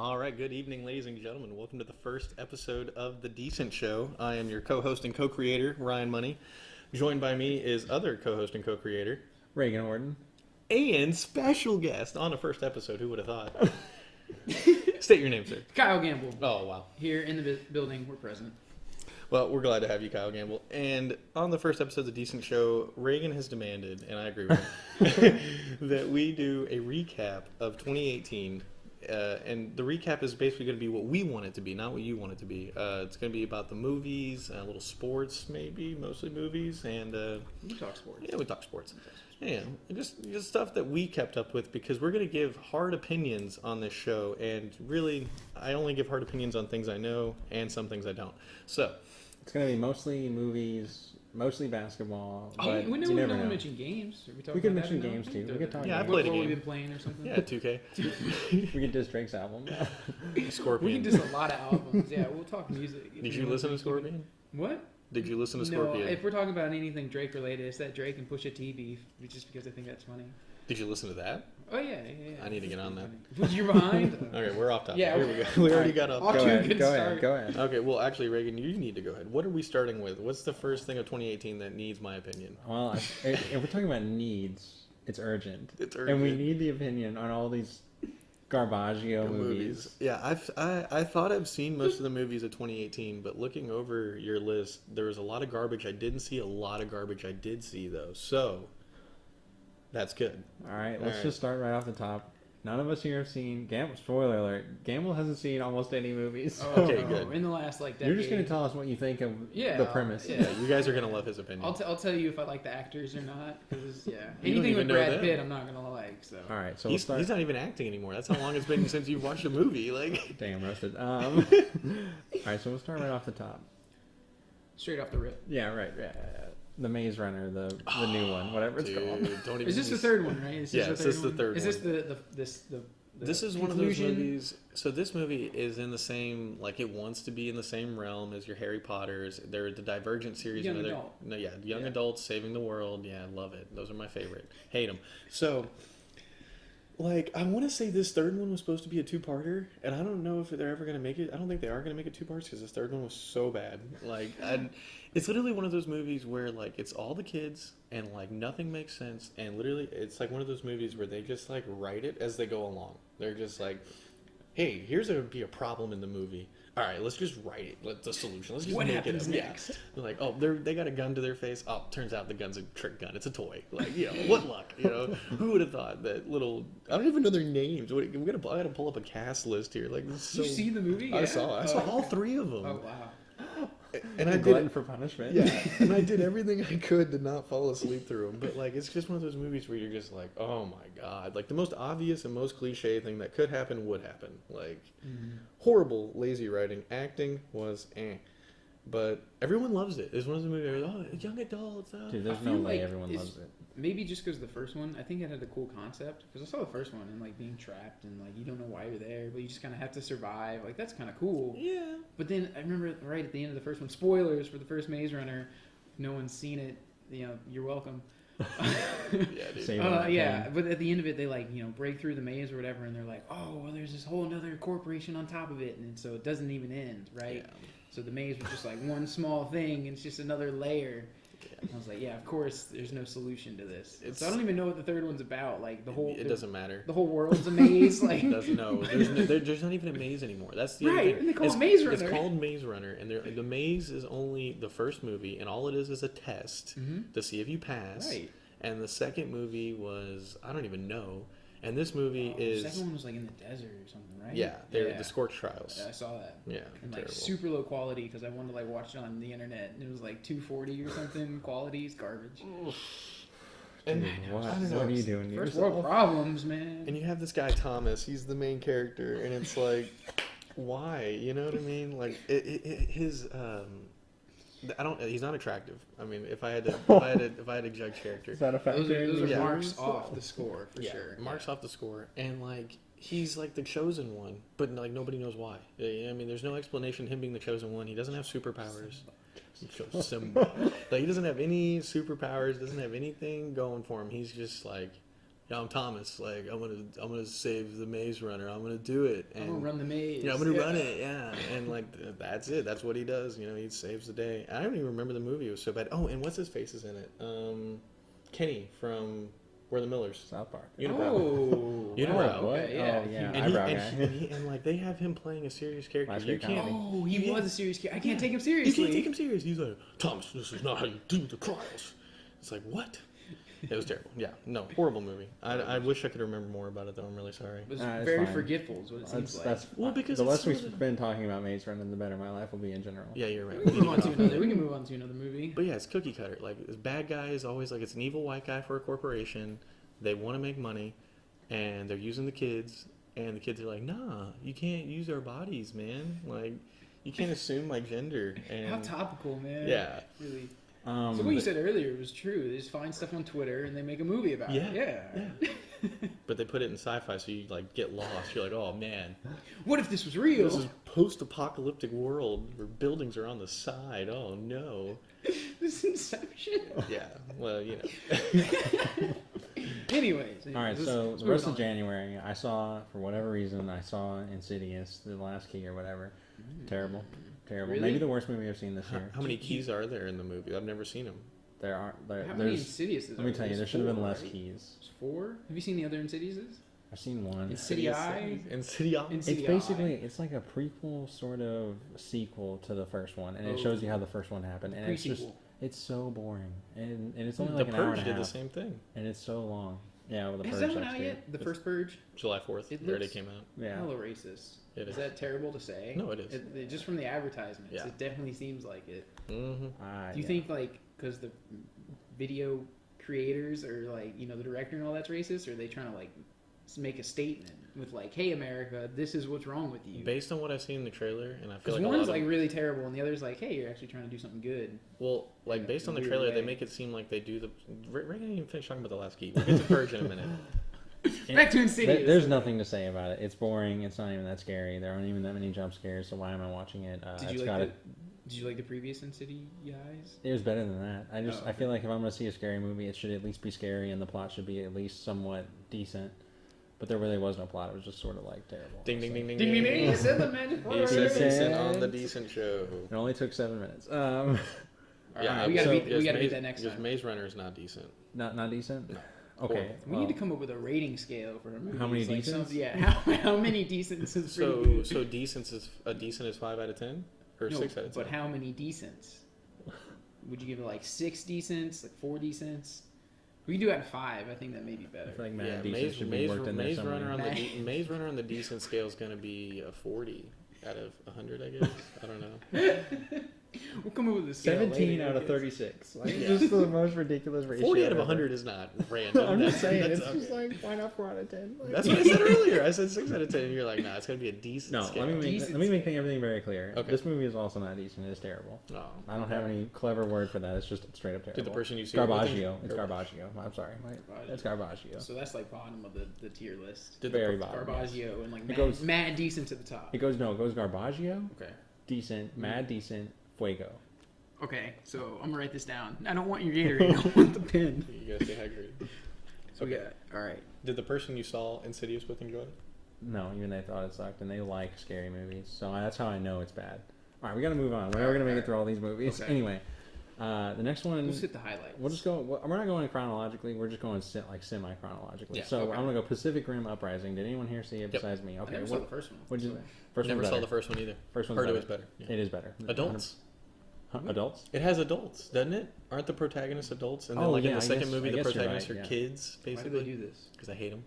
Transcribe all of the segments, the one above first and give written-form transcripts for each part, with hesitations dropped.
All right, good evening, ladies and gentlemen. Welcome to the first episode of The Decent Show. I am your co-host and co-creator, Ryan Money. Joined by me is other co-host and co-creator, Reagan Orton. and special guest on the first episode. Who would have thought? State your name, sir. Kyle Gamble. Oh, wow. Here in the building, we're present. Well, we're glad to have you, Kyle Gamble. And on the first episode of The Decent Show, Reagan has demanded, and I agree with him, that we do a recap of 2018. And the recap is basically going to be what we want it to be, not what you want it to be. It's going to be about the movies, a little sports, maybe, mostly movies, and We talk sports. yeah, we talk sports. Yeah, just stuff that we kept up with, because we're going to give hard opinions on this show, and really, I only give hard opinions on things I know and some things I don't. So It's going to be mostly movies, mostly basketball. Oh, But we you never never know. mention games. Are we talking We could about that mention now? games too. We could talk Yeah, I games. played a what game. we've been playing or something. yeah, 2K, We could diss Drake's album. We Scorpion. can just a lot of albums. Yeah, we'll talk music. Did you listen to Scorpion? What? Did you listen to No, Scorpion? if we're talking about anything Drake related, it's that Drake and Pusha T beef, just because I think that's funny. Did you listen to that? Oh yeah. I need to get on that. Was you behind? Okay, we're off topic. Yeah, Here we go. We already got off. Off Go to a ahead. good Go start. ahead. Go ahead. Okay, well, actually, Reagan, you need to go ahead. What are we starting with? What's the first thing of 2018 that needs my opinion? Well, if we're talking about needs, it's urgent. It's And we urgent. need the opinion on all these Garbaggio movies. Yeah, I thought I've seen most of the movies of 2018, but looking over your list, there was a lot of garbage I didn't see, a lot of garbage I did see, though. So, that's good. All right, let's All right. just start right off the top. None of us here have seen Gamble. Spoiler alert: Gamble hasn't seen almost any movies. Oh, Okay, good. In the last decade. You're just going to tell us what you think of Yeah, the premise. yeah. Yeah, you guys are going to love his opinion. I'll tell you if I like the actors or not. Because You anything don't even with know Brad that. Pitt, I'm not gonna like. So. All right, so he's, we'll he's start. not even acting anymore. That's how long it's been since you've watched a movie. Like, Damn, roasted. All right, so we'll start right off the top. Straight off the rip. Yeah, right. Yeah. The Maze Runner, the new one, whatever it's called. dude, don't even. Is this the just- third one, right? Is Yeah, this this is the one? third Is this one. the This is one of those conclusion? movies. So this movie is in the same, like, it wants to be in the same realm as your Harry Potters. They're the Divergent series. Young and they're- adult. No, yeah, young Yeah. adults saving the world. Yeah, I love it. Those are my favorite. Hate them. So, like, I want to say this third one was supposed to be a two-parter, and I don't know if they're ever gonna make it. I don't think they are gonna make it two parts because this third one was so bad. Like, it's literally one of those movies where, like, it's all the kids and, like, nothing makes sense, and literally it's like one of those movies where they just, like, write it as they go along. They're just like, hey, here's going to be a problem in the movie. All right, let's just write it. Let's the solution. Let's just What make happens it. next? Yeah. They're like, oh, they got a gun to their face. Oh, turns out the gun's a trick gun. It's a toy. Like, you know, what luck? You know, who would have thought that little? I don't even know their names. I got to pull up a cast list here. Like, this is Did you so, see the movie? I Yeah? saw all three of them. Oh wow. And I Glutton did. for punishment. Yeah, and I did everything I could to not fall asleep through them. But, like, it's just one of those movies where you're just like, oh my god. Like, the most obvious and most cliche thing that could happen would happen. Like, horrible, lazy writing. Acting was But everyone loves it. It's one of the movies where, oh, young adults. Oh. Dude, there's I no feel way like everyone it's- loves it. Maybe just because the first one, I think it had a cool concept. Because I saw the first one and like being trapped and like you don't know why you're there, but you just kind of have to survive. Like that's kind of cool. Yeah. But then I remember right at the end of the first one, spoilers for the first Maze Runner. If no one's seen it, you know, you're welcome. Yeah, dude. Same. Well, Yeah, but at the end of it, they like break through the maze or whatever, and they're like, oh, well, there's this whole another corporation on top of it, and so it doesn't even end, right? Yeah. So the maze was just like one small thing, and it's just another layer. And I was like, yeah, of course, there's no solution to this. So I don't even know what the third one's about. Like the whole, It doesn't matter. the whole world's a maze. Like It doesn't know. There's not even a maze anymore. That's the other Right, thing. and they call it It's- Maze Runner. It's called Maze Runner, and the maze is only the first movie, and all it is a test to see if you pass. Right. And the second movie was, I don't even know. And this movie the is, second one was like in the desert or something, right? yeah, they're the Scorch Trials. Yeah, I saw that. Yeah, And like terrible. super low quality because I wanted to like watch it on the internet, and it was like 240 or something. Quality is garbage. And Dude, what? I don't know, What are you it's- doing? First Yourself? world problems, man. And you have this guy Thomas. He's the main character, and it's like, why? You know what I mean? Like his I don't. He's not attractive. I mean, if I had to judge character, Is that a factor? Those are Yeah. marks off the score for yeah, sure. marks off the score, and like he's like the chosen one, but like nobody knows why. I mean, there's no explanation him being the chosen one. He doesn't have superpowers. Like he doesn't have any superpowers. Doesn't have anything going for him. He's just like, I'm Thomas. Like, I'm gonna save the Maze Runner. I'm gonna do it. And, I'm gonna run the maze. Yeah, I'm gonna run it. Yeah, and like that's it. That's what he does. You know, he saves the day. I don't even remember the movie. It was so bad. Oh, and what's his face is in it? Kenny from We're the Millers. South Park. Unibrow. Oh, Unibrow. wow, okay, yeah. Oh, yeah. And, Eyebrow guy. and like they have him playing a serious character. Last You Great can't. Comedy. Oh, he was a serious kid. I can't take him You seriously. can't take him serious. He's like, Thomas, this is not how you do the trials. It's like, what? It was terrible. Yeah, no, horrible movie. I wish I could remember more about it, though. I'm really sorry. It was It's very fine. forgetful, is what it seems like. That's Well, because the it's less we sort of- spend talking about Maze Runner, the better my life will be in general. Yeah, you're right. We can move on to But another. We can move on to another movie. yeah, it's cookie cutter. Like, this bad guy is always like, it's an evil white guy for a corporation. They want to make money, and they're using the kids, and the kids are like, nah, you can't use our bodies, man. Like, you can't assume, like, gender. And How topical, man. yeah. Really. So what you said earlier was true. They just find stuff on Twitter and they make a movie about it. Yeah. But they put it in sci-fi, so you, like, get lost. You're like, oh, man. What if this was real? This is post-apocalyptic world where buildings are on the side. Oh, no. This Inception. Yeah, well, you know. Anyways. All right, let's- so let's the move rest on. of January, I saw, for whatever reason, I saw Insidious, The Last Key or whatever. Terrible. Terrible. Really? Maybe the worst movie I've seen this How, year. how many keys are there in the movie? I've never seen them. There are. How many There's. Insidiouses? Let me are tell you, there There's should have been four, less right? keys. There's 4. Have you seen the other Insidiouses? I've seen one. Insidious. Insidious. It's Insidious. basically, it's like a prequel sort of sequel to the first one, and it shows you how the first one happened, and it's just, Pre-sequel. it's so boring, and it's only The like an hour Purge and a did the half, same thing. and it's so long. Yeah, well, the Has Purge that one sucks out too. yet? The first Purge? July 4th. It It already looks- came out. Yeah. Hella racist. It Is is. that terrible to say? No, it is. Just from the advertisements, Yeah. it definitely seems like it. Mm-hmm. Do you think like because the video creators or like the director and all that's racist, or are they trying to like make a statement with like, "Hey, America, this is what's wrong with you"? Based on what I've seen in the trailer, and I feel Because like a one's lot of like really terrible, and the other's like, "Hey, you're actually trying to do something good." well, like in a based on the weird trailer, they way. make it seem like they do the. We're gonna even finish talking about the last key. We'll get to Purge in a minute. Back to Insidious. There's nothing to say about it. It's boring. It's not even that scary. There aren't even that many jump scares. So why am I watching it? Did you like the previous Insidious? It was better than that. Oh, I feel like if I'm gonna see a scary movie, it should at least be scary, and the plot should be at least somewhat decent. But there really was no plot. It was just sort of like terrible. Ding ding ding ding Ding ding ding! You said the Decent, magic Decent. word. decent on the decent show. It only took 7 minutes. All Yeah, right, we gotta so- beat yes, that next because time. Maze Runner is not decent. Not decent. No. Okay. Horrible. We need to come up with a rating scale for a movie. How many like decents? Yeah, how many decents is So pretty so decent is 5 out of 10 or no, 6 out of 10. but how many decents? Would you give it like 6 decents, like 4 decents? We can do it at 5. I think that may be I better. feel like Yeah, Mad Decent should be worked in there Maze somewhere. Runner on the Maze- Maze Runner on the decent scale is going to be a 40 out of 100, I guess. I don't know. We'll come up with a scale 17 later, out I of guess. 36. Like, Yeah. just the most ridiculous ratio. 40 out of ever. 100 is not random. I'm just saying, That's it's okay. just like, why not 4 out of 10? Like, That's what I said earlier. I said 6 out of 10. And you're like, nah, it's got to be a decent no, scale. let me Decent make everything very clear. Okay. This movie is also not decent. It's terrible. Oh. I don't have any clever word for that. It's just straight up terrible. Did the person you see Garbaggio. with It's him- Garbaggio. I'm sorry. It's Garbaggio. So that's like bottom of the tier list. Did Very the, bottom. Garbaggio and like It goes- mad decent to the top. It goes Garbaggio, Okay. decent, mad decent, fuego. Okay, so I'm gonna write this down. I don't want your Gatorade. I want the pen. You gotta stay hydrated. So we got all right. Did the person you saw Insidious with enjoy it? No, even they thought it sucked, and they like scary movies. So that's how I know it's bad. All right, we got to move on. We're never gonna make it through all these movies. Okay. Anyway, the next one. We'll hit the highlights. We'll just go. We're not going chronologically. We're just going semi chronologically. Yeah, so okay. I'm gonna go Pacific Rim Uprising. Did anyone here see it Yep. besides me? I Okay. never saw the first one. What'd you? so- First Never one's saw better. the first one either. First one's Heard better. it was better. Yeah. It is better. Adults. Huh? Adults? It has adults, doesn't it? Aren't the protagonists adults? And then, Oh, like in yeah, the I second guess- movie, I the guess you're protagonists right, are yeah. kids, Why do they basically. do this? Because I hate them.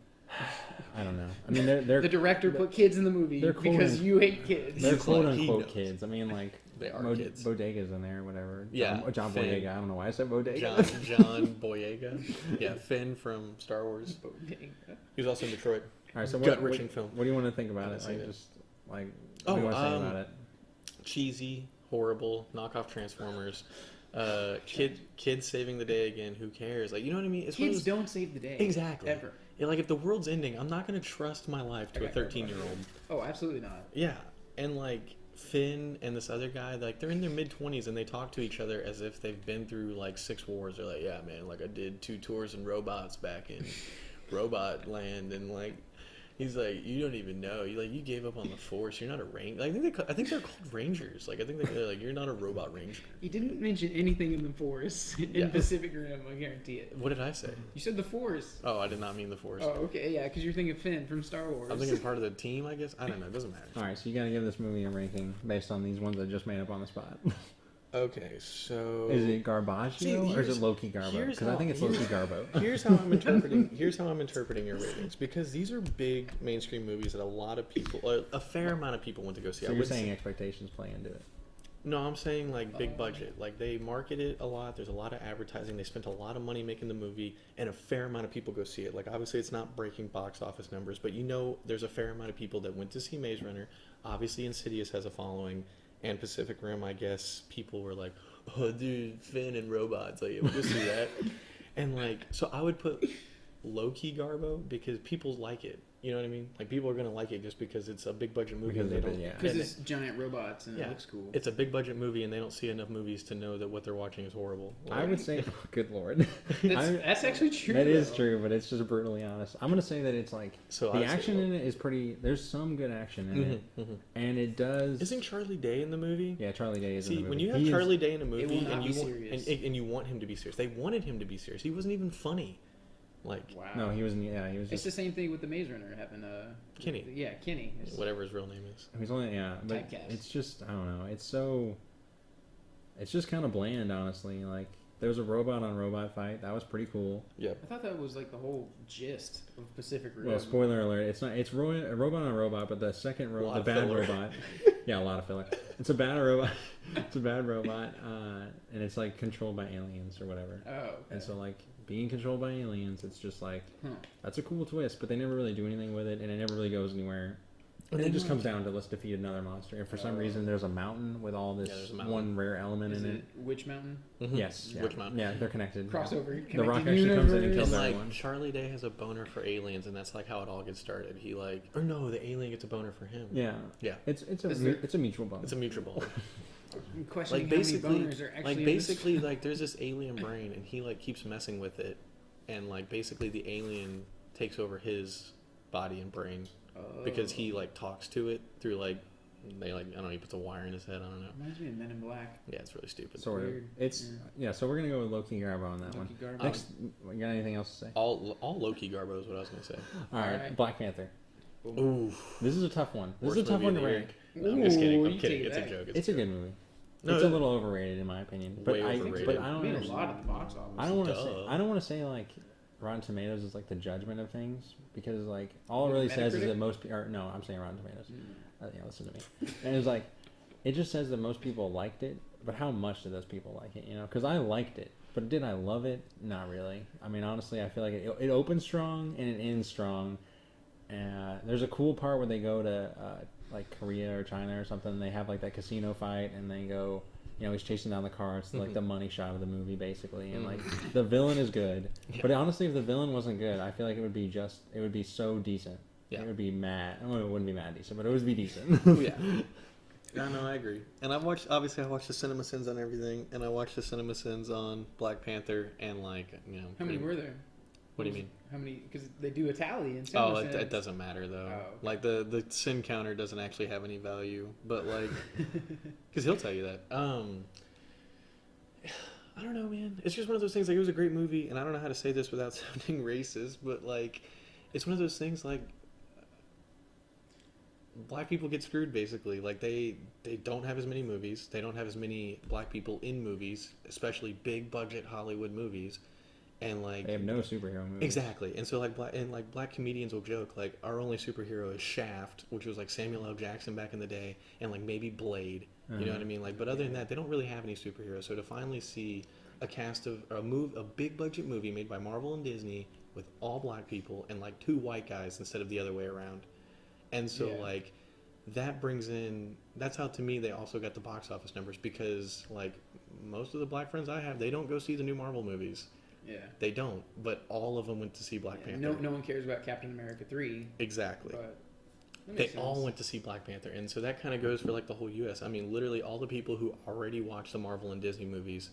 I don't know. I mean, they're The director put kids in the movie they're because quoting- you hate kids. they're He's quote like, he unquote knows. kids. I mean, like They are kids. Bodega's in there, whatever. Yeah, John Finn. Boyega. I don't know why I said Bodega. John Boyega. Yeah, Finn from Star Wars. He was also in Detroit. All right, so Gut-wrenching film. What do you want to think about Haven't it? seen Like, it. just like Oh, what do you want to say about it? Cheesy, horrible, knockoff Transformers. Kids saving the day again. Who cares? Like, you know what I mean? It's one of Kids those- don't save the day. Exactly. Ever. Yeah, like if the world's ending, I'm not gonna trust my life to a Okay. 13-year-old. Oh, absolutely not. Yeah, and like Finn and this other guy, like they're in their mid-20s and they talk to each other as if they've been through like 6 wars. They're like, yeah, man, like I did 2 tours in robots back in robot land, and like he's like, you don't even know. You gave up on the Force. You're not a ranger. Like, I think they're called Rangers. Like I think they're like, you're not a robot ranger. He didn't mention anything in the Force in Yeah. Pacific Rim. I guarantee it. What did I say? You said the Force. Oh, I did not mean the Force. Oh, okay, yeah, because you're thinking Finn from Star Wars. I'm thinking part of the team, I guess. I don't know. It doesn't matter. All right, so you gotta give this movie a ranking based on these ones I just made up on the spot. Okay, so Is it Garbaggio See, or is here's- it Loki Garbo? here's Because I how- think it's here's- Loki Garbo. Here's how I'm interpreting. Here's how I'm interpreting your ratings, because these are big mainstream movies that a lot of people, a fair amount of people, went to go see. So I you're wouldn't saying say- expectations play into it. No, I'm saying like big budget. Like they market it a lot. There's a lot of advertising. They spent a lot of money making the movie, and a fair amount of people go see it. Like obviously, it's not breaking box office numbers, but there's a fair amount of people that went to see Maze Runner. Obviously, Insidious has a following, and Pacific Rim. I guess people were like, "Oh, dude, Finn and robots. Like, we'll go see that." And like, so I would put low-key Garbo because people like it. You know what I mean? Like people are gonna like it just because it's a big budget movie. Because and they of it, don't. yeah. Because and it's giant robots and yeah, it looks cool. It's a big budget movie, and they don't see enough movies to know that what they're watching is horrible. I would say, good lord. That's actually true. That is though. true, but it's just brutally honest. I'm gonna say that it's like So the I'd say action low. in it is pretty. There's some good action in it, Mhm. and it does. Isn't Charlie Day in the movie? Yeah, Charlie Day is in See, the movie. when you have He is- Charlie Day in a will movie not and be you want serious. and you want him to be serious, they wanted him to be serious. He wasn't even funny. Like Wow. No, he was. Yeah, he was. It's Just, the same thing with the Maze Runner happened. Kenny. Yeah, Kenny. It's- whatever his real name is. he was only. Yeah, but Typecast. it's just. I don't know. It's so. It's just kind of bland, honestly. Like there was a robot on robot fight. That was pretty cool. Yep. I thought that was like the whole gist of Pacific Rim. Well, spoiler alert. It's not. It's a robot on robot, but the second A robot, lot the of bad filler. robot. Yeah, a lot of filler. It's a bad robot. It's a bad robot, and it's like controlled by aliens or whatever. Oh, okay. And so like being controlled by aliens, it's just like Huh. that's a cool twist, but they never really do anything with it, and it never really goes anywhere. And then, it just like- comes down to let's defeat another monster. And for some reason, there's a mountain with all this Yeah, there's a mountain. one rare element Is in it it. Witch Mountain? Mhm. Yes, yeah. Which mountain? Yeah, they're connected. yeah. Crossover. The Rock connected actually comes in and universe. kills And like everyone. Charlie Day has a boner for aliens, and that's like how it all gets started. He like, or no, the alien gets a boner for him. Yeah, Yeah. it's Is there- it's a mutual bonus. It's a mutual boner. I'm questioning Like how basically, many boners are actually like in basically, this. like there's this alien brain, and he like keeps messing with it, and like basically the alien takes over his body and brain because he like talks to it through like they like I don't know, he puts a wire in his head. I don't know. Reminds me of Men in Black. Yeah, it's really stupid. Sort of. Weird. It's yeah. So we're gonna go with Loki Garbo on that Loki one. Garbo. Next, you got anything else to say? All Loki Garbo is what I was gonna say. All right, Alright. Black Panther. Ooh, This is a tough one. This worst is a tough movie one of to the year. rank. No, I'm just kidding. Ooh, I'm you kidding. take It's a that. joke. It's a good movie. No, It's a little overrated in my opinion. But Way I overrated. but I don't made a understand. lot at the box office. I don't want to Duh. say. I don't want to say like Rotten Tomatoes is like the judgment of things because like all it Like really says is Metacritic? that most or no, I'm saying Rotten Tomatoes. Yeah, listen to me. And it's like it just says that most people liked it, but how much did those people like it? You know, because I liked it, but did I love it? Not really. I mean, honestly, I feel like it opens strong and it ends strong. There's a cool part where they go to like Korea or China or something. They have like that casino fight, and they go. You know, he's chasing down the car. It's like the money shot of the movie, basically. And like the villain is good, but honestly, if the villain wasn't good, I feel like it would be so decent. Yeah. It would be mad. Well, it wouldn't be mad decent, but it would be decent. Yeah. Yeah, no, I agree. And I watched the Cinema Sins on everything, and I watched the Cinema Sins on Black Panther, and like, you know. How many were there? What do you mean? How many? Because they do a tally in Oh, Cinema it Sins. doesn't matter though. Oh, okay. Like the sin counter doesn't actually have any value, but like, because he'll tell you that. I don't know, man. It's just one of those things. Like, it was a great movie, and I don't know how to say this without sounding racist, but like, it's one of those things. Like, black people get screwed basically. Like they don't have as many movies. They don't have as many black people in movies, especially big budget Hollywood movies. And like They have no superhero movies. exactly, and so like black comedians will joke like our only superhero is Shaft, which was like Samuel L. Jackson back in the day, and like maybe Blade. You know what I mean? Like, but other than that, they don't really have any superheroes. So to finally see a cast of a big budget movie made by Marvel and Disney with all black people and like 2 white guys instead of the other way around, and so Yeah. like that brings in. That's how to me they also got the box office numbers because like most of the black friends I have, they don't go see the new Marvel movies. Yeah. They don't, but all of them went to see Black Yeah, Panther. no one cares about Captain America 3, Exactly. but that They makes all sense. went to see Black Panther, and so that kind of goes for like the whole U.S. I mean, literally all the people who already watched the Marvel and Disney movies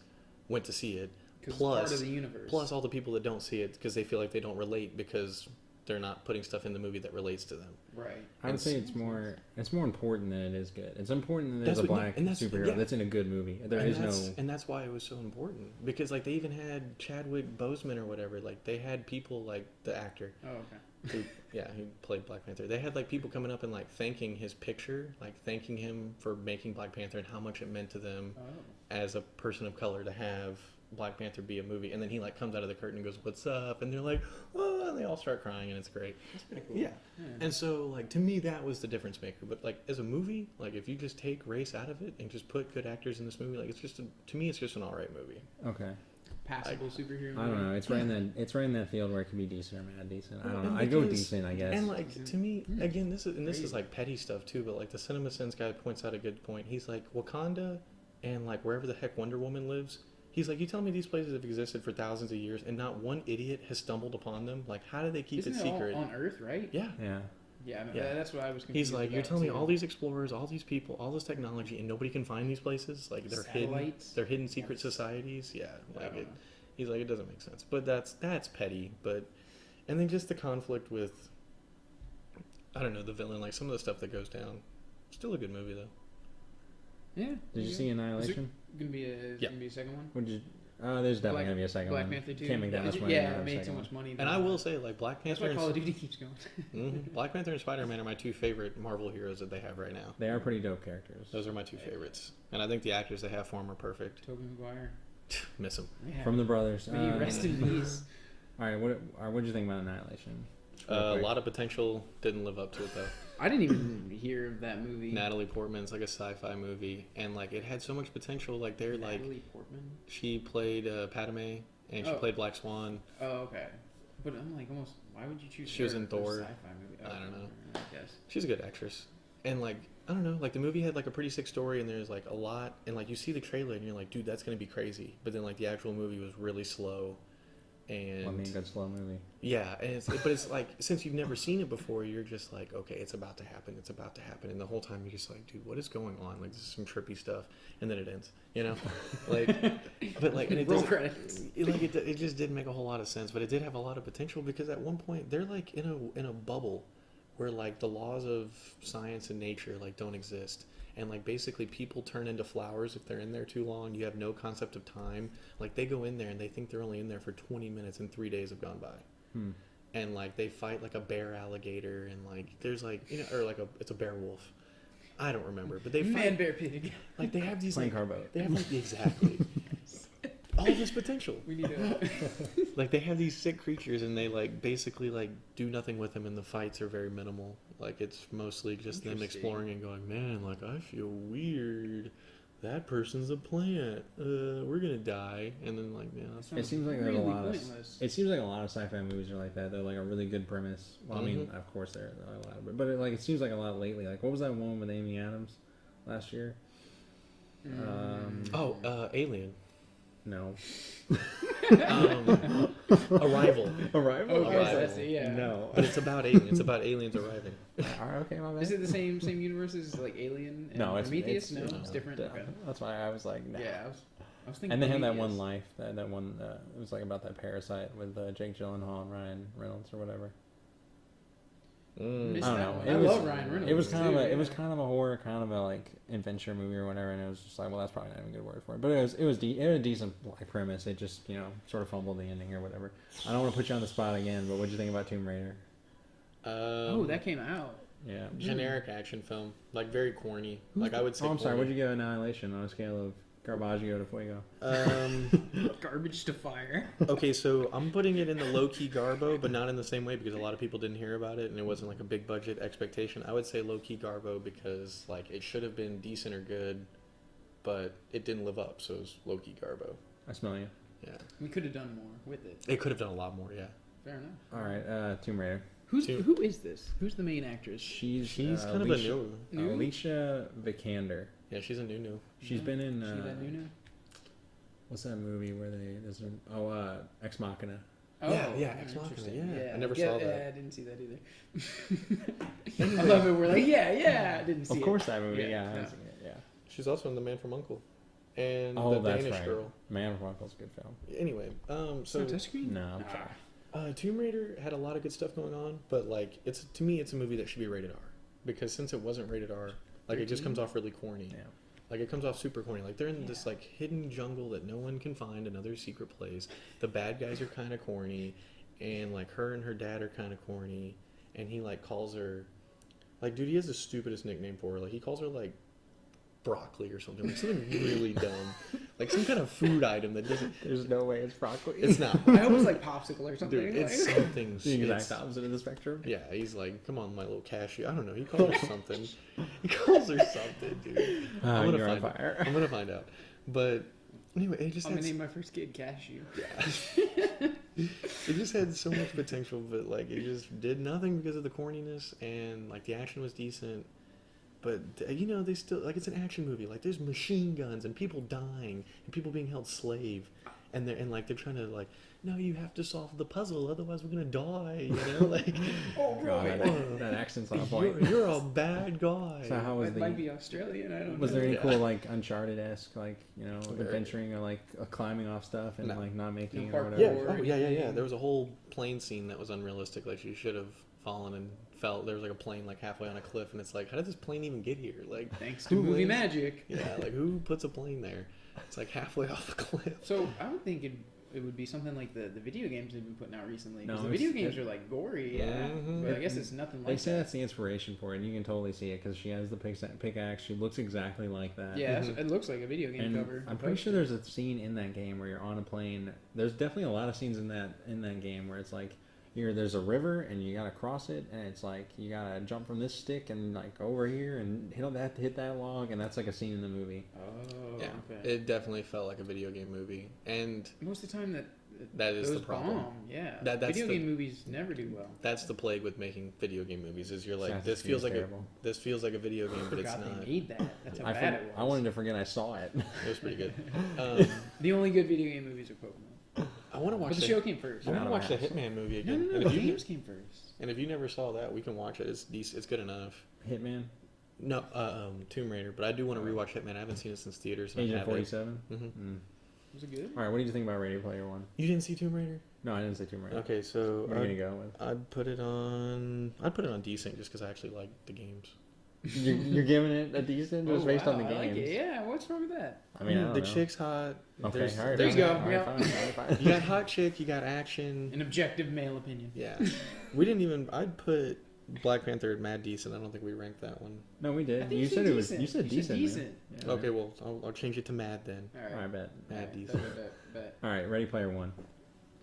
went to see it. Because it's part of the universe. Plus all the people that don't see it because they feel like they don't relate because they're not putting stuff in the movie that relates to them. Right. I would say it's more important than it is good. It's important that there's a That's what- black and that's- superhero yeah. that's in a good movie. There and is that's, no. and that's why it was so important because like they even had Chadwick Boseman or whatever. Like they had people like the actor Oh, okay. who who played Black Panther. They had like people coming up and like thanking his picture, like thanking him for making Black Panther and how much it meant to them Oh. as a person of color to have Black Panther be a movie. And then he like comes out of the curtain and goes, "What's up?" And they're like, "Oh," and they all start crying and it's great. That's pretty cool. Yeah. And so like to me that was the difference maker. But like as a movie, like if you just take race out of it and just put good actors in this movie, like it's just to me it's just an alright movie. Okay. Passable superhero movie. I don't know. It's right in that. It's right in that field where it can be decent or mad decent. I don't know. And I'd go because- decent, I guess. And like to me, again, this is Crazy. like petty stuff too. But like the Cinema Sense guy points out a good point. He's like Wakanda and like wherever the heck Wonder Woman lives. He's like, you tell me these places have existed for thousands of years and not one idiot has stumbled upon them. Like, how do they keep Isn't it it secret? all on Earth, right? Yeah. Yeah. Yeah, no, Yeah. that's what I was confused He's like, about you're telling me too. all these explorers, all these people, all this technology, and nobody can find these places. Like they're hidden. Satellites? They're hidden secret Yes. societies. Yeah. I Like don't it. know. He's like, it doesn't make sense. But that's petty. But and then just the conflict with, I don't know, the villain. Like some of the stuff that goes down. Still a good movie though. Yeah. Did you see Annihilation? Gonna be a Yeah. gonna be a second one? Would you? There's definitely Black- gonna be a second Black one. Panther 2. Can't make that much money. Yeah, without it a made second too one. much money. And I will say, like Black That's Panther. why Call of Duty keeps going. Black Panther and Spider-Man are my two favorite Marvel heroes that they have right now. They are pretty dope characters. Those are my two favorites, and I think the actors they have for them are perfect. Tobey Maguire. Miss them. Yeah. From the brothers. May he rest in peace. All right. What did you think about Annihilation? Real A quick. lot of potential. Didn't live up to it though. I didn't even hear of that movie. Natalie Portman's like a sci-fi movie, and like it had so much potential. Like they're like Natalie Portman. she played Padme, and she Oh. played Black Swan. Oh, okay. But I'm like, almost. Why would you choose? She was her in for a Thor. Sci-fi movie? I don't know. I guess. She's a good actress, and like I don't know, like the movie had like a pretty sick story, and there's like a lot, and like you see the trailer, and you're like, dude, that's gonna be crazy. But then like the actual movie was really slow, and I mean, good slow movie. yeah, and but it's like since you've never seen it before, you're just like, okay, it's about to happen, and the whole time you're just like, dude, what is going on? Like this is some trippy stuff, and then it ends, you know, like, but like, and it Roll doesn't- credits. it just didn't make a whole lot of sense, but it did have a lot of potential because at one point they're like in a bubble where like the laws of science and nature like don't exist, and like basically people turn into flowers if they're in there too long. You have no concept of time. Like they go in there and they think they're only in there for 20 minutes and 3 days have gone by. And like they fight like a bear alligator, and like there's like or like it's a bear wolf. I don't remember, but they fight, Man, bear, pig. like they have these Playing like carboat. they have like exactly all this potential. We need to. Like they have these sick creatures, and they like basically like do nothing with them, and the fights are very minimal. Like it's mostly just them Interesting. exploring and going, man, like I feel weird. That person's a plant. We're gonna die, and then like yeah, that's It seems like there's a really lot of. pointless. It seems like a lot of sci-fi movies are like that. They're like a really good premise. Well, I mean, of course there are a lot, but it seems like a lot lately. Like what was that one with Amy Adams last year? Alien. No. Arrival. Arrival. Okay, Arrival. so that's it, yeah. No. But it's about aliens. It's about aliens arriving. Okay, my bad. Is it the same universe as like Alien and No, it's Prometheus? it's, No, it's different. Okay. That's why I was like, no. Yeah, I was thinking. And they had that Prometheus. one life, that one. It was like about that parasite with Jake Gyllenhaal and Ryan Reynolds or whatever. Missed I don't that know. one. It I was- love Ryan Reynolds. It was kind of too, a, it was yeah. kind of a horror, kind of a like adventure movie or whatever, and it was just like, well, that's probably not even a good word for it. But it was a decent like premise. It just sort of fumbled the ending or whatever. I don't want to put you on the spot again, but what did you think about Tomb Raider? Oh, that came out. Yeah. generic action film, like very corny. Like I would say. Oh, I'm sorry. corny. What'd you give Annihilation on a scale of Garbaggio to Fuego? Garbage to fire. Okay, so I'm putting it in the low-key Garbo, but not in the same way because a lot of people didn't hear about it and it wasn't like a big budget expectation. I would say low-key Garbo because like it should have been decent or good, but it didn't live up, so it was low-key Garbo. I smell you. We could have done more with it. It could have done a lot more, yeah. Fair enough. All right. Tomb Raider. Who is this? Who's the main actress? She's Kind of a new. New? Alicia Vikander. Yeah, she's a new. She's been in. She that new now? What's that movie where there's an Ex Machina. Yeah, Ex Machina, interesting. yeah. I never saw that. I didn't see that either. I love it. We're like, yeah, I didn't see it. Of course, that movie. Yeah, Yeah, no. yeah. She's also in The Man from U.N.C.L.E. and Oh, the that's Danish right. girl. Man of Uncle's a good film. Anyway, It's not touchscreen? No, I'm sorry. Tomb Raider had a lot of good stuff going on, but like to me it's a movie that should be rated R, because since it wasn't rated R, like it just 13? comes off really corny. Yeah. Like it comes off super corny. Like they're in this like hidden jungle that no one can find, another secret place. The bad guys are kind of corny, and like her and her dad are kind of corny, and he like calls her, like, dude, he has the stupidest nickname for her. Like he calls her like broccoli or something, like something really dumb, like some kind of food item that doesn't. There's no way it's broccoli. It's not. I hope it's like popsicle or something. Dude, it's something. the exact it's- opposite of the spectrum. Yeah, he's like, come on, my little cashew. I don't know. He calls her something. He calls her something, dude. I'm You're on gonna find. fire. I'm gonna find out. But anyway, it just I'm had gonna name my first kid Cashew. it just had so much potential, but like it just did nothing because of the corniness, and like the action was decent. But you know, they still like it's an action movie. Like there's machine guns and people dying and people being held slave, and they're trying to like, no, you have to solve the puzzle, otherwise we're gonna die. You know, like Oh, God, bro. that accent's on point. you're a bad guy. So how was That might be Australian. I don't know. Was there any Yeah. cool like Uncharted-esque, like, you know, adventuring or like climbing off stuff and No. like not making it No or parkour. whatever? Yeah. There was a whole plane scene that was unrealistic. Like she should have fallen and fell. There was like a plane like halfway on a cliff, and it's like, how did this plane even get here? Like, Thanks to who movie lands- magic. Yeah, like who puts a plane there? It's like halfway off the cliff. So I would think it would be something like the video games they've been putting out recently. Because No, the video it's- games are like gory, yeah. Mhm. But I guess it's nothing They like say that. that's the inspiration for it, and you can totally see it because she has the pickaxe. She looks exactly like that. Yeah, it looks like a video game And cover. I'm pretty sure there's a scene in that game where you're on a plane. There's definitely a lot of scenes in that game where it's like there's a river and you gotta cross it, and it's like you gotta jump from this stick and like over here and hit that log, and that's like a scene in the movie. Oh, Yeah, okay. it definitely felt like a video game movie, and Most of the time that is those the problem. bomb. Yeah, That's video the- game movies never do well. That's the plague with making video game movies. Is you're like, Assassin's this feels Creed's like terrible. this feels like a video game, but it's Forgot not. they made that. That's how I bad it was. I wanted to forget I saw it. It was pretty good. The only good video game movies are Pokemon. I want to watch But the show came first. I want Out to of watch the my house. Hitman movie No, again. no, And the if you games came first. and if you never saw that, we can watch it. It's decent. It's good enough. Hitman, No, Tomb Raider, but I do want to rewatch Hitman. I haven't seen it since theaters. and I Agent have it. 47. Mhm. Was it good? All right, what did you think about Ready Player One? You didn't see Tomb Raider? No, I didn't say Tomb Raider. Okay, so What are you gonna go with? I'd put it on. I'd put it on decent just because I actually like the games. You're giving it a decent just based on the I games. like it. Yeah, what's wrong with that? I mean, I don't the know. chick's hot. Okay, There's- all right. There you fine, go, all right, yeah. fine, all right, fine. You got hot chick. You got action. An objective male opinion. Yeah, we didn't even. I'd put Black Panther at mad decent. I don't think we ranked that one. No, we I did. think You said it was. decent. You said decent. man. Decent. Yeah. Okay, well I'll change it to mad then. All right. All right, bet. Mad All right, decent. bet. All right, Ready Player One.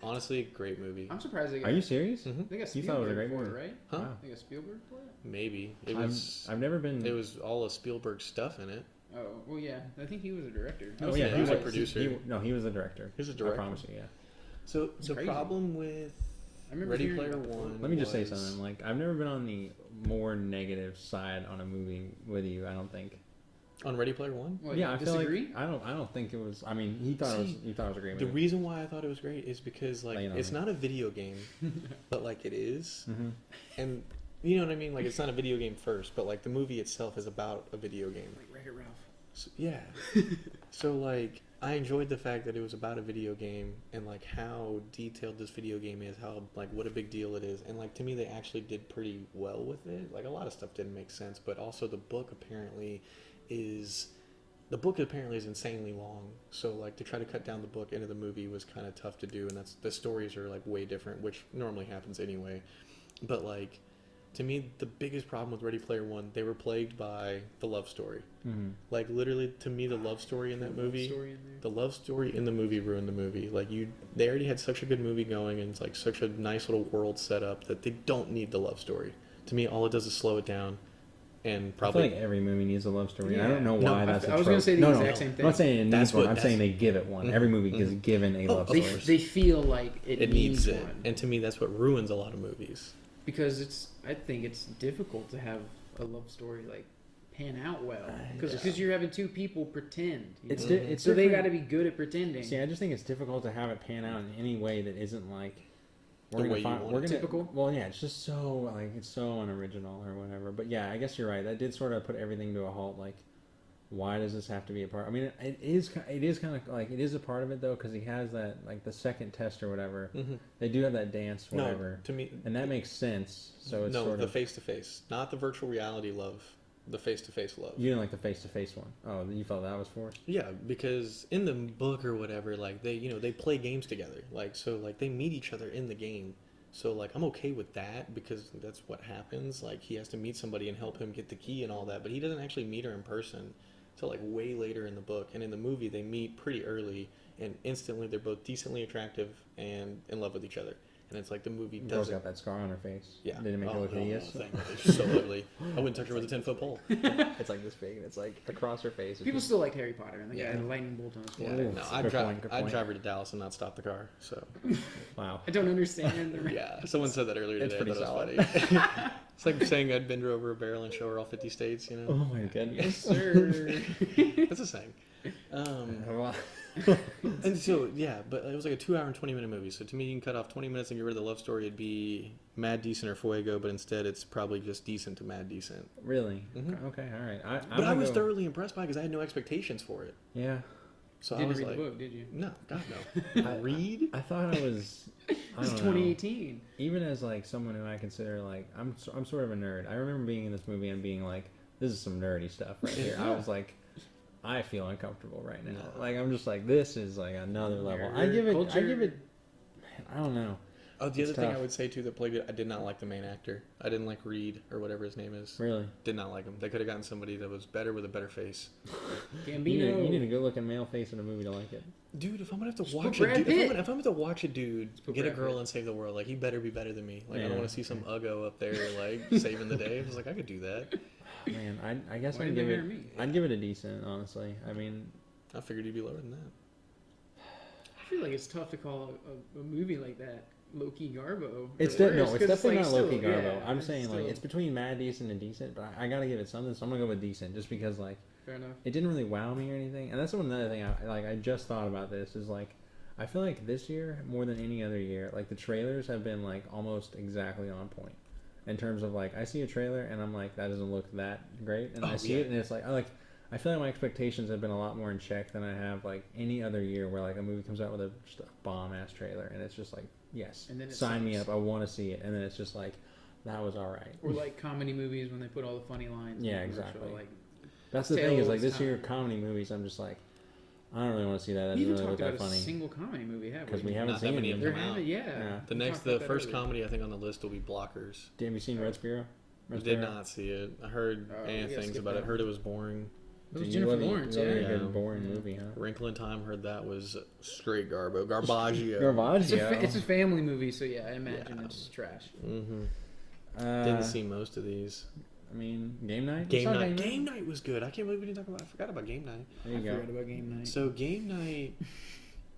Honestly, great movie. I'm surprised they got. Are you serious? Mhm. They got You Spielberg thought it was a great for movie. it, right? Huh? Wow. They got Spielberg for it. Maybe it was. I've never been. It was all of Spielberg stuff in it. Oh well, yeah. I think he was a director. Oh yeah, yeah, he was a surprised. producer. No, he was a director. He was a I director. promise you. Yeah. So It's the crazy. problem with I remember Ready hearing Player about the One. Let me just say was- something. Like, I've never been on the more negative side on a movie with you. I don't think. On Ready Player One. What, yeah, you I feel disagree? like I don't think it was. I mean, he thought See, it was a great The movie. reason why I thought it was great is because like Lay it on it's me. not a video game, but like it is, Mhm. and you know what I mean. Like it's not a video game first, but like the movie itself is about a video game. Like Wreck-It Ralph. So, yeah. So like I enjoyed the fact that it was about a video game and like how detailed this video game is, how like what a big deal it is, and like to me they actually did pretty well with it. Like a lot of stuff didn't make sense, but also the book apparently is insanely long. So like to try to cut down the book into the movie was kind of tough to do, and that's the stories are like way different, which normally happens anyway. But like to me the biggest problem with Ready Player One, they were plagued by the love story. Mhm. Like literally to me the love story in that movie, Story in there. the love story in the movie ruined the movie. Like they already had such a good movie going and it's like such a nice little world set up that they don't need the love story. To me all it does is slow it down. And I probably feel like every movie needs a love story. Yeah. I don't know No, why that's a I was trope. gonna say the no, exact no, same I'm not thing. saying it That's needs one. what- I'm saying that's- they give it one. Mhm. Every movie is Mhm. given a Oh, love of They, story. course. they feel like it needs it. one. And to me that's what ruins a lot of movies. Because I think it's difficult to have a love story like pan out well because Yeah. you're having two people pretend. you It's know? di- it's so they got different. to be good at pretending. See, I just think it's difficult to have it pan out in any way that isn't like The way you want we're it. gonna Typical? Well, yeah, it's just so like it's so unoriginal or whatever. But yeah, I guess you're right. That did sort of put everything to a halt. Like why does this have to be a part? I mean, it is kind of like it is a part of it though, because he has that like the second test or whatever. Mm-hmm. They do have that dance, whatever. No, to me, and that makes sense. So it's no, sort the of face to face, not the virtual reality love, the face to face love. you didn't like the face to face one. Oh, you felt that was forced. Yeah, because in the book or whatever, like they play games together, like so like they meet each other in the game. So like I'm okay with that because that's what happens. Like he has to meet somebody and help him get the key and all that, but he doesn't actually meet her in person till like way later in the book. And in the movie, they meet pretty early, and instantly they're both decently attractive and in love with each other. And it's like the movie The girl's doesn't. got that scar on her face. Yeah. Did it make her look hideous? Thank God. She's so ugly. I wouldn't touch her with a 10-foot pole. It's like this big, and it's like across her face. People still like Harry Potter, and the guy Yeah. had a lightning bolt on his Yeah, forehead. no, Good point, good I'd point. drive her to Dallas and not stop the car. So Wow. I don't understand the. yeah, someone said that earlier It's today. pretty I thought it was funny. It's like saying I'd bend her over a barrel and show her all 50 states. You Oh know, my goodness. Yes, sir. that's a saying. Wow. And so yeah, but it was like a 2 hour and 20-minute movie. So to me, you can cut off 20 minutes and get rid of the love story. It'd be mad decent or fuego, but instead it's probably just decent to mad decent. Really? Mhm. Okay, all right. But I was thoroughly impressed by it because I had no expectations for it. Yeah. So I Didn't was read like, the book, did you? no, God no. Read? I thought I was. I It's don't know. 2018. Even as like someone who I consider like I'm sort of a nerd. I remember being in this movie and being like, this is some nerdy stuff right here. I Yeah. was like, I feel uncomfortable right now. No. Like I'm just like, this is like another level. I Nerd give it. culture. I don't know. Oh, the It's other thing I tough. would say too that plagued it, I did not like the main actor. I didn't like Reed or whatever his name is. Really. Did not like him. They could have gotten somebody that was better with a better face. Gambino. You need a good looking male face in a movie to like it. Dude, if I'm gonna have to Just watch put a Brad dude, Pitt. if I'm gonna have to watch a dude put get a Brad girl Pitt. and save the world, like he better be better than me. Like I Yeah. don't want to see some uggo up there like saving the day. I was like, I could do that. Man, I guess Why I'd didn't give they it. hire me? I'd give it a decent, honestly. I mean, I figured you'd be lower than that. I feel like it's tough to call a movie like that low-key Garbo. it's Or worse, no, 'cause it's definitely like not low key still- Garbo. yeah, I'm saying like still- it's between mad decent and decent, but I gotta give it something. So I'm gonna go with decent, just because like Fair enough. it didn't really wow me or anything. And that's another thing I just thought about this is like I feel like this year more than any other year, like the trailers have been like almost exactly on point in terms of like I see a trailer and I'm like that doesn't look that great, and Oh, I see yeah. it and it's like I feel like my expectations have been a lot more in check than I have like any other year where like a movie comes out with just a bomb ass trailer and it's just like yes, And then it sign me sucks. up, I want to see it, and then it's just like that was all right. Or like comedy movies when they put all the funny lines. in Yeah, the commercial, exactly. Like That's the thing is like Tales this year time. comedy movies I'm just like I don't really want to see that. That we doesn't haven't really talked look about that a funny. single comedy movie, have we? Because we haven't Not that seen many any. of There them out. haven't, yeah. Yeah. The We next, talked the about that first earlier. comedy I think on the list will be Blockers. Have you seen Red Sparrow? Red Did Sparrow? not see it. I heard Oh, we and gotta things skip about it. that. Heard it was boring. It was Dude, Jennifer really- Lawrence, really yeah. good, Yeah. boring movie, huh? Wrinkle in Time. Heard that was straight garbo. Garbaggio. Garbaggio. It's a family movie, so yeah, I imagine Yeah. it's trash. Mm-hmm. Uh, Didn't see most of these. I mean, Game Night. You Game saw night. Game night was good. I can't believe we didn't talk about. I forgot about game night. There you I go. forgot about Game Night. So game night.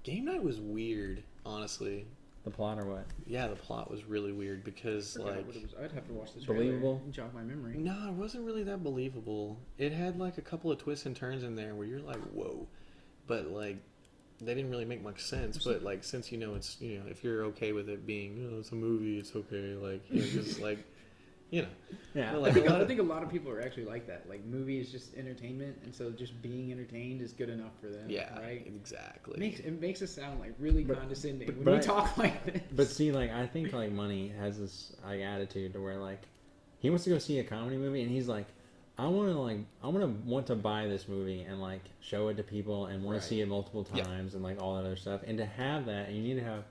Game night was weird. Honestly, The plot or what? yeah, the plot was really weird because I forgot like. what it was. I'd have to watch the trailer. Believable? and jog my memory. No, it wasn't really that believable. It had like a couple of twists and turns in there where you're like, whoa. But like, they didn't really make much sense. But like, since it's, if you're okay with it being, it's a movie, it's okay. Like, just like, Yeah. Well, I like, think a lot I of- think a lot of people are actually like that. Like, movie is just entertainment, and so just being entertained is good enough for them. yeah, right. exactly. It makes us sound like really But- condescending but- when but we I- talk like this. But see, like, I think like Money has this like attitude to where like he wants to go see a comedy movie and he's like, I want to buy this movie and like show it to people and want Right. to see it multiple Yeah. times and like all that other stuff. And to have that, you need to have,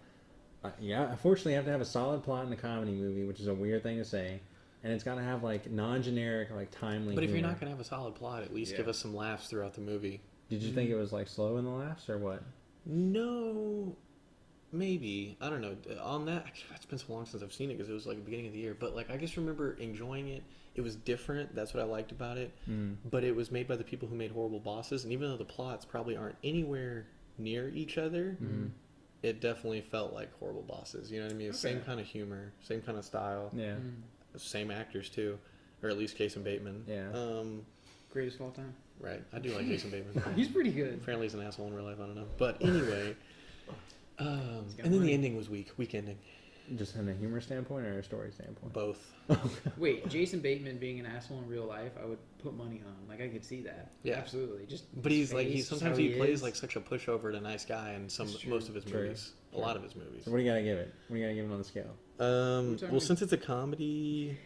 unfortunately, you have to have a solid plot in a comedy movie, which is a weird thing to say. And it's got to have like non-generic, like timely. But if you're humor. not gonna have a solid plot, at least Yeah. give us some laughs throughout the movie. Did you think it was like slow in the laughs or what? No, maybe I don't know. On that, it's been so long since I've seen it because it was like the beginning of the year. But like I just remember enjoying it. It was different. That's what I liked about it. Mm. But it was made by the people who made Horrible Bosses, and even though the plots probably aren't anywhere near each other, Mhm. it definitely felt like Horrible Bosses. You know what I mean? It's Okay. Same kind of humor, same kind of style, Yeah. same actors too, or at least Jason Bateman. Yeah. Greatest of all time. Right. I do like Jason Bateman. He's pretty good. Apparently he's an asshole in real life. I don't know. But anyway, got and then money. the ending was weak. Weak ending. Just in a humor standpoint or a story standpoint? Both. Wait, Jason Bateman being an asshole in real life, I would put money on. Like, I could see that. Yeah. Absolutely. Just But his he's like face, sometimes how he plays is. like such a pushover to nice guy in That's true. most of his True. movies. A lot of his movies. So what do you gotta give it? What do you gotta give it on the scale? Well, since it's a comedy,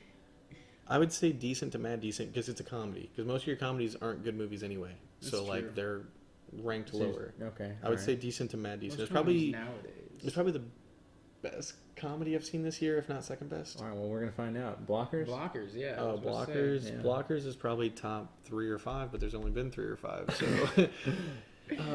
I would say decent to mad decent because it's a comedy. Because most of your comedies aren't good movies anyway. So That's like true. they're ranked lower. Okay. I would say decent to mad decent. Most It's probably nowadays. the best comedy I've seen this year, if not second best. All right. Well, we're gonna find out. Blockers. Blockers, yeah. I Oh, was about to say. Blockers. Yeah. Blockers is probably top 3 or 5, but there's only been 3 or 5. So,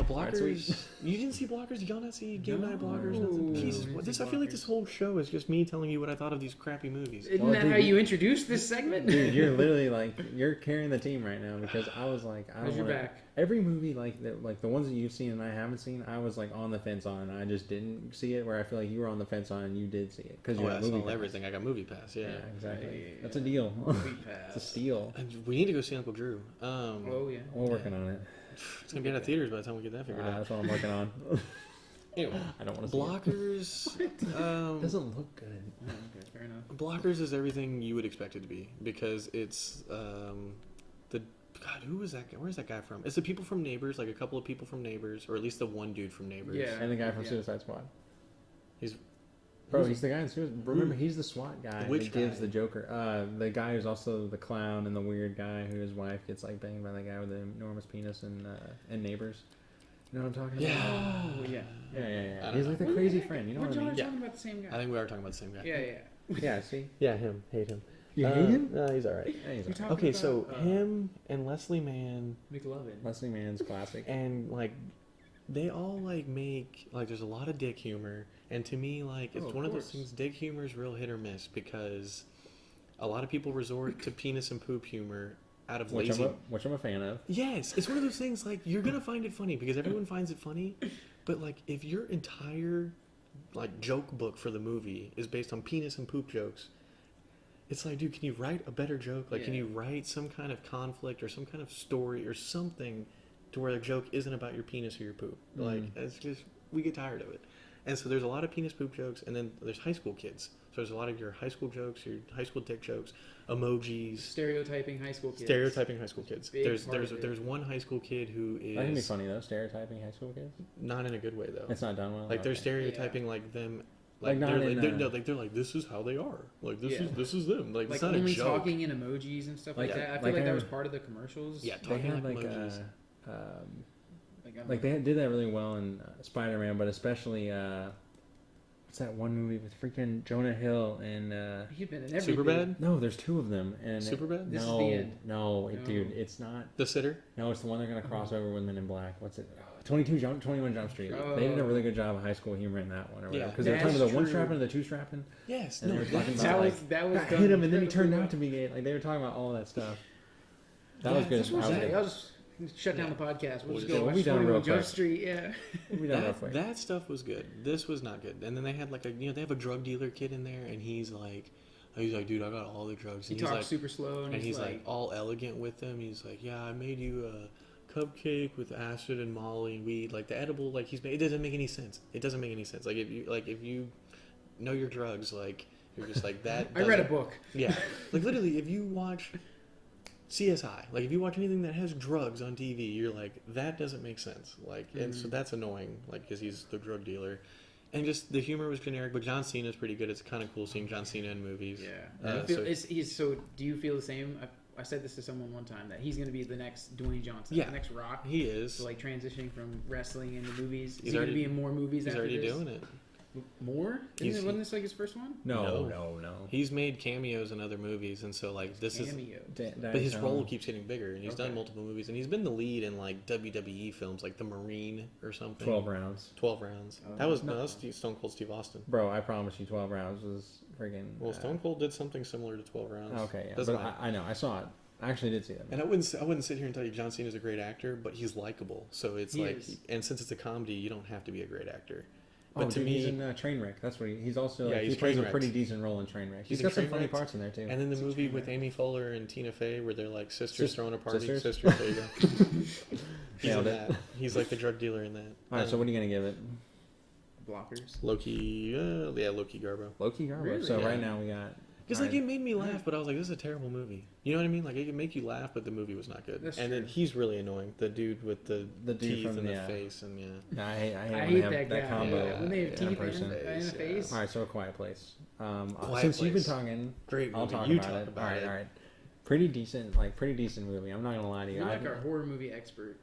Blockers. You didn't see Blockers? Did y'all not see Game Night Blockers? Nothing? No. Jesus, Didn't what, see this I feel like this Blockers. whole show is just me telling you what I thought of these crappy movies. Isn't Well, that dude, how you introduced this segment? Dude, you're literally like you're carrying the team right now because I was like, I How's don't your wanna, back? every movie like the ones that you've seen and I haven't seen, I was like on the fence on. I just didn't see it. Where I feel like you were on the fence on and you did see it because Oh, you're I movie saw pass. everything. I got Movie Pass. Yeah. Yeah, exactly. Yeah. That's a deal. Movie It's a pass. steal. And we need to go see Uncle Drew. Oh yeah. We're working on it. It's gonna be out of theaters by the time we get that figured out. That's what I'm working on. Anyway, I don't want to see Blockers. it. Doesn't look good. Oh, okay, fair enough. Blockers is everything you would expect it to be because it's the God. Who was that guy? Where's that guy from? It's the people from Neighbors, like a couple of people from Neighbors, or at least the one dude from Neighbors. Yeah. And the guy from Yeah. Suicide Squad. He's Bro, he's the guy in Suicide. Remember, Who? he's the SWAT guy Which that gives guy? the Joker. The guy who's also the clown and the weird guy who his wife gets like banged by the guy with the enormous penis and Neighbors. You know what I'm talking about? Yeah. Oh yeah. Yeah, I yeah. don't He's know. like the crazy friend. You know We're what I mean? talking about the same guy. I think we are talking about the same guy. Yeah. Yeah. See, Yeah, him. Hate him. you hate him? No, he's all right. Yeah, he's You're alright. talking Okay, about, so him and Leslie Mann McLovin. Leslie Mann's classic. and like they all like make like there's a lot of dick humor, and to me like it's Oh, of one of those course. things. Dick humor is real hit or miss because a lot of people resort to penis and poop humor out of Which lazy. which I'm a fan of. Yes, it's one of those things like you're gonna find it funny because everyone finds it funny, but like if your entire like joke book for the movie is based on penis and poop jokes, it's like, dude, can you write a better joke? Like, can Yeah. you write some kind of conflict or some kind of story or something to where the joke isn't about your penis or your poop? Like, it's just we get tired of it, and so there's a lot of penis poop jokes, and then there's high school kids. So there's a lot of your high school jokes, your high school dick jokes, emojis. Stereotyping high school kids. Stereotyping high school kids. Big There's part of it. there's one high school kid who That can be is funny though. Stereotyping high school kids. not in a good way though. It's not done well. Like they're Okay. stereotyping like them, Like, like not they're in, like, no, like they're like this is how they are. Like Yeah. this is them. Like Like it's not only a joke. talking in emojis and stuff like Like- that. I feel like like I- that was part of the commercials. Yeah, They talking had like like emojis. I'm like they did that really well in Spider-Man, but especially what's that one movie with freaking Jonah Hill and He's been in everything. Superbad, no, there's two of them and Superbad, This is no, the end. no, No. dude, it's not. The Sitter. No, it's the one they're gonna cross over with Men in Black. What's it? 21 Jump Street. Oh. They did a really good job of high school humor in that one, or whatever. Yeah, Because they were talking that's about the one true. strapping and the two strapping, Yes, and no, they were talking that's- about That was like done hit him and then he incredibly turned well. out to be gay. Like they were talking about all that stuff. That Yeah, was good. that's what That I'm was saying. good. I'll just shut down the podcast. We'll just Yeah, go we'll watch be done 21 real Jump quick. Street. Yeah. We done real quick. That stuff was good. This was not good. And then they had like they have a drug dealer kid in there, and he's like, dude, I got all the drugs. He And he's talks like, super slow and he's like all elegant with them. He's like, yeah, I made you a cupcake with acid and Molly and weed, like the edible. Like he's made. It doesn't make any sense. It doesn't make any sense. Like if you know your drugs, like you're just like that. I read a doesn't- book. Yeah, like literally, if you watch CSI, like if you watch anything that has drugs on TV, you're like, that doesn't make sense. Like, and so that's annoying. Like, because he's the drug dealer. And just the humor was generic, but John Cena's pretty good. It's kind of cool seeing John Cena in movies. Yeah. Uh, Do you so- feel, do you feel the same? I said this to someone one time that he's going to be the next Dwayne Johnson, Yeah. the next Rock. He is. So like transitioning from wrestling into movies. Is He's he going to already- be in more movies He's after already this? doing it. More? Wasn't this like his first one? No. He's made cameos in other movies, and so like this is. Cameo. But his role keeps getting bigger, and he's done Okay. multiple movies, and he's been the lead in like WWE films, like The Marine or something. 12 rounds. 12 rounds. Oh. That was Stone Cold Steve Austin. Bro, I promise you 12 rounds was friggin' Well, Stone Cold did something similar to 12 rounds. Okay, yeah. Doesn't But matter. I know, I saw it. I actually did see that. And I wouldn't sit here and tell you John Cena's a great actor, but he's likable. So it's He like, is. and since it's a comedy, you don't have to be a great actor. Oh, But to dude, me, he's in Trainwreck. That's what he's also. Yeah, Like, he's he plays a Trainwrecked. pretty decent role in Trainwreck. He's He's got in some funny Trainwrecked. parts in there too. and then the movie with Amy Poehler and Tina Fey, where they're like sisters throwing a party. Sisters? There you go. He's in Nailed it. that. He's like the drug dealer in that. All right, so what are you gonna give it? blockers. Loki, Loki Garbo. Loki Garbo. Really? So Yeah. right now we got. Because like it made me laugh, but I was like, this is a terrible movie. You know what I mean? Like it can make you laugh, but the movie was not good. That's and true. then he's really annoying. The dude with the dude teeth from and the the face, and I hate I when hate they have that guy. combo. Yeah, when they have yeah, teeth person. in the face. All right, so A Quiet Place. Quiet Since you've been Place. talking, great movie. I'll talk you about talk it. about it. All right. Pretty decent movie. I'm not gonna lie to you. You're like our horror movie expert.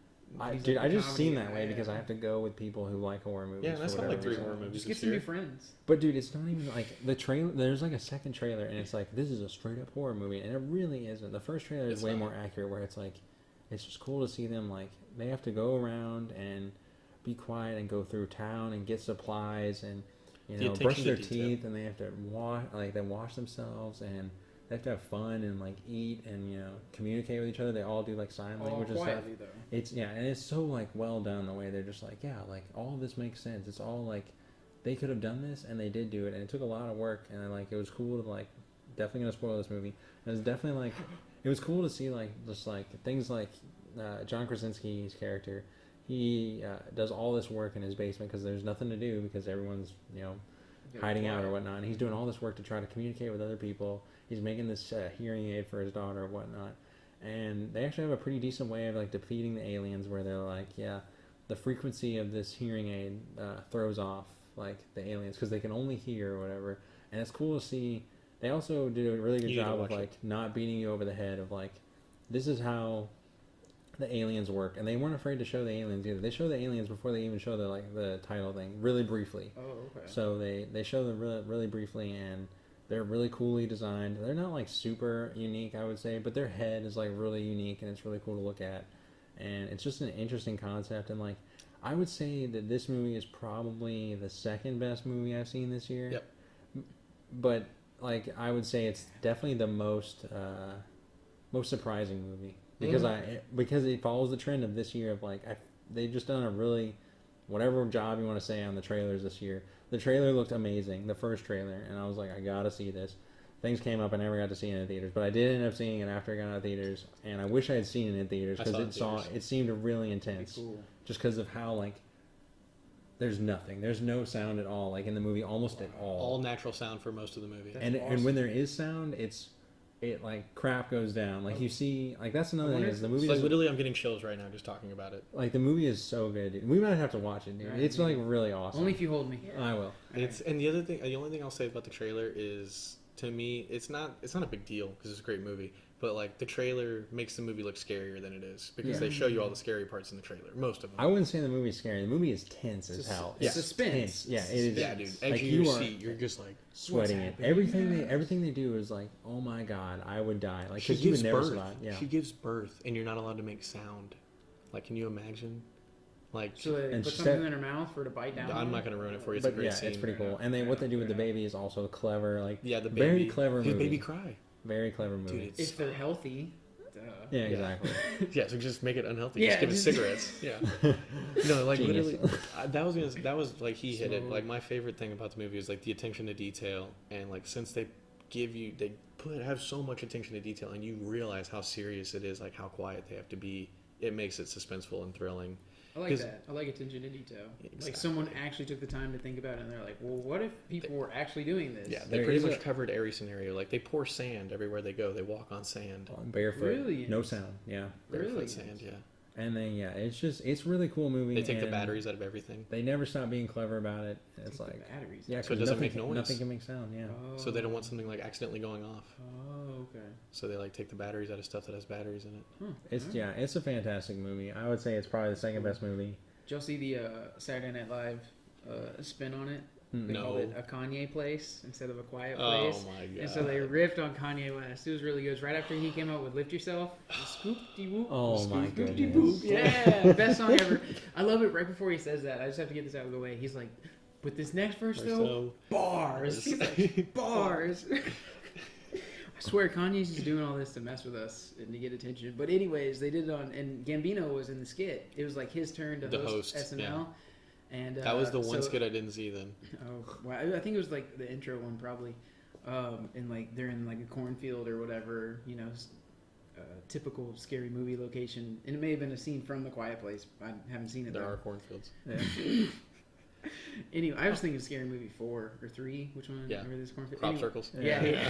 He's Dude, like I a just comedy seen that guy, way yeah. because I have to go with people who like horror movies. Yeah, and I for saw whatever like 3 reason. horror movies Just this get some year. new friends. But dude, it's not even like the trailer. There's like a second trailer, and it's like this is a straight up horror movie, and it really isn't. The first trailer is It's way not. more accurate, where it's like it's just cool to see them like they have to go around and be quiet and go through town and get supplies and The brush attention to their detail. teeth, and they have to wash themselves, and they have to have fun and like eat and communicate with each other. They all do like sign All language and stuff. quietly though. It's and it's so like well done the way they're just like like all this makes sense. It's all like they could have done this and they did do it, and it took a lot of work, and like it was cool to like definitely gonna spoil this movie. It was definitely like it was cool to see like just like things like John Krasinski's character. He does all this work in his basement because there's nothing to do because everyone's hiding out or whatnot. And he's doing all this work to try to communicate with other people. He's making this hearing aid for his daughter or whatnot. And they actually have a pretty decent way of like defeating the aliens where they're like, the frequency of this hearing aid throws off like the aliens because they can only hear or whatever. And it's cool to see. They also did a really good You need to job of watch like not beating you over the head of like, this is how the aliens work. And they weren't afraid to show the aliens either. They show the aliens before they even show the title thing really briefly. Oh, okay. So they show them really briefly, and they're really coolly designed. They're not like super unique, I would say, but their head is like really unique, and it's really cool to look at. And it's just an interesting concept. And like, I would say that this movie is probably the second best movie I've seen this year. Yep. But like, I would say it's definitely the most surprising movie because it follows the trend of this year of like they've just done a really whatever job you want to say on the trailers this year. The trailer looked amazing, the first trailer, and I was like, I gotta see this. Things came up, I never got to see it in theaters, but I did end up seeing it after I got out of theaters, and I wish I had seen it in theaters I saw it in because theaters. it seemed really That'd be intense, cool. just because of how like there's no sound at all, like in the movie, almost at All natural sound for most of the movie. That's and awesome. when there is sound, it like crap goes down. Like you see, like that's another I thing wonder is the if- movie It's like is literally, I'm getting chills right now just talking about it. like the movie is so good, dude. We might have to watch it, dude. Right, It's like maybe. really awesome. Only if you hold me. I will. And the only thing I'll say about the trailer is, to me, it's not a big deal because it's a great movie. But like the trailer makes the movie look scarier than it is because Yeah. they show you all the scary parts in the trailer, most of them. I wouldn't say the movie's scary. The movie is tense as It's hell. it's It's suspense. tense. Yeah, it is. Yeah, dude. Like, Edge of you your are seat, you're just like sweating it. happening? Everything they do is like, oh my god, I would die. Like, she because you gives would never birth. survive. Yeah. She gives birth, and you're not allowed to make sound. Like, can you imagine? Like, So they And put she something said- in her mouth for her to bite down. I'm on? not gonna ruin it for you. It's a But great yeah, scene. it's pretty cool. enough. And then what they do with the Fair enough. baby is also clever. Like, Yeah, the baby. very clever His movie. baby cry. Very clever movie. Dude, it's If they're healthy. Duh. yeah, yeah. exactly. yeah, so just make it unhealthy. Yeah, just give it just- cigarettes. Yeah. No, like Genius. literally, that was like he hit it. Smoke. Like my favorite thing about the movie is like the attention to detail, and like since they have so much attention to detail, and you realize how serious it is, like how quiet they have to be. It makes it suspenseful and thrilling. I like 'Cause- that. I like attention to detail. Exactly. Like someone actually took the time to think about it, and they're like, "Well, what if people were actually doing this?" Yeah, they There pretty is much a- covered every scenario. Like they pour sand everywhere they go. They walk on sand, Barefoot. Really? No sound. Yeah. barefoot Really? sand. Yeah, And then it's really cool movie. they take the and batteries out of everything, They never stop being clever about it. It's Take the like batteries. yeah, So it 'cause doesn't nothing, make noise. Nothing can make sound. Yeah. Oh. so they don't want something like accidentally going off. Oh, okay. So they like take the batteries out of stuff that has batteries in it. Huh. It's alright. it's a fantastic movie. I would say it's probably the second best movie. Did y'all see the Saturday Night Live spin on it? They No. called it a Kanye place instead of a quiet Oh place. my god! And so they riffed on Kanye West. It was really good. It was right after he came out with "Lift Yourself." Scoop de whoop. Oh my Scoop de goodness. whoop. Yeah, best song ever. I love it. Right before he says that, I just have to get this out of the way. He's like, "With this next verse though, bars, He's like, bars." I swear, Kanye's just doing all this to mess with us and to get attention. But anyways, they did it on, and Gambino was in the skit. It was like his turn to The host host, SNL. yeah. And That was the one so- skit I didn't see then. Oh, well, I think it was like the intro one probably, and like they're in like a cornfield or whatever, typical scary movie location, and it may have been a scene from The Quiet Place. I haven't seen it. There though. are cornfields. Yeah. Anyway, I was thinking Scary Movie 4 or 3. Which one? Yeah. Remember this cornfield? Crop circles. Yeah.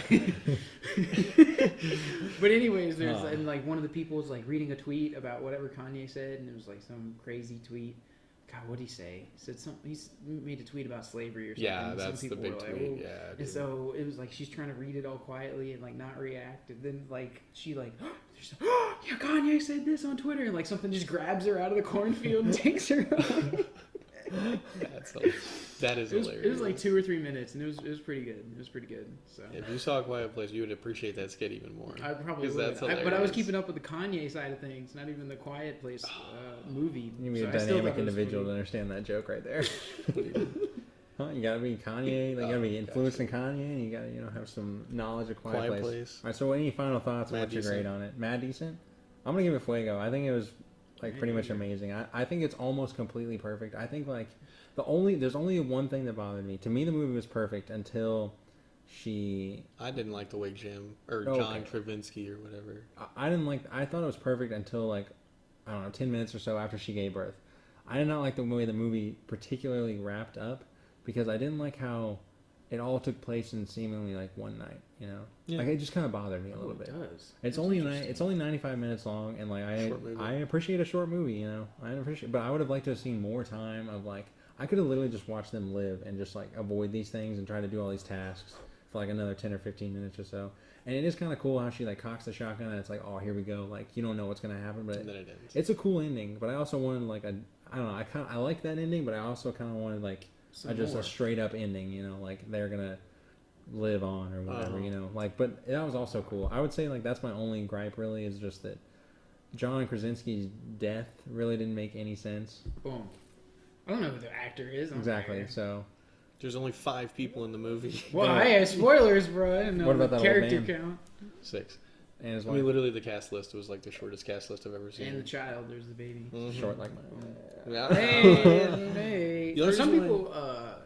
But anyways, there's and like one of the people was like reading a tweet about whatever Kanye said, and it was like some crazy tweet. God, what did he say? He said he made a tweet about slavery or something. Yeah, and that's some the people big were like, tweet. "Whoa." Yeah. And dude. so it was like she's trying to read it all quietly and like not react, and then like she like, yeah, Kanye said this on Twitter, and like something just grabs her out of the cornfield and takes her away. That is hilarious. It was like 2 or 3 minutes, and it was pretty good. It was pretty good. So If you saw A Quiet Place, you would appreciate that skit even more. I probably 'Cause would. that's But I was hilarious. keeping up with the Kanye side of things, not even the Quiet Place movie. You need So a I still dynamic thought it was individual to funny. understand that joke right there. Huh? You gotta be Kanye. They gotta be influenced in Kanye, and you gotta have some knowledge of Quiet Place. All right. So, any final thoughts? Mad What's your decent. grade on it? Mad decent. I'm gonna give it Fuego. I think it was like pretty much amazing. I think it's almost completely perfect. I think like there's only one thing that bothered me. To me, the movie was perfect until I didn't like the way John Krasinski or whatever. I didn't like. I thought it was perfect until like I don't know 10 minutes or so after she gave birth. I did not like the way the movie particularly wrapped up because I didn't like how it all took place in seemingly like one night. Yeah. Like it just kind of bothered me a little bit. It does. It's only 95 minutes long, and like I appreciate a short movie. But I would have liked to have seen more time of like I could have literally just watched them live and just like avoid these things and try to do all these tasks for like another 10 or 15 minutes or so. And it is kind of cool how she like cocks the shotgun and it's like, oh, here we go. Like you don't know what's gonna happen, but And then it ends. it's a cool ending. But I also wanted like I don't know. I like that ending, but I also kind of wanted like a straight up ending. Like they're gonna live on or whatever. Like. But that was also cool. I would say like that's my only gripe really is just that John Krasinski's death really didn't make any sense. Boom. I don't know who the actor is. Exactly. So. There's only 5 people in the movie. Well, hey, spoilers, bro. I didn't know What about the that old character man? count. 6. And his I wife. mean, literally the cast list was like the shortest cast list I've ever seen. And the child, there's the baby. Mhm. Short like my. Yeah. Hey. The other Some reason people,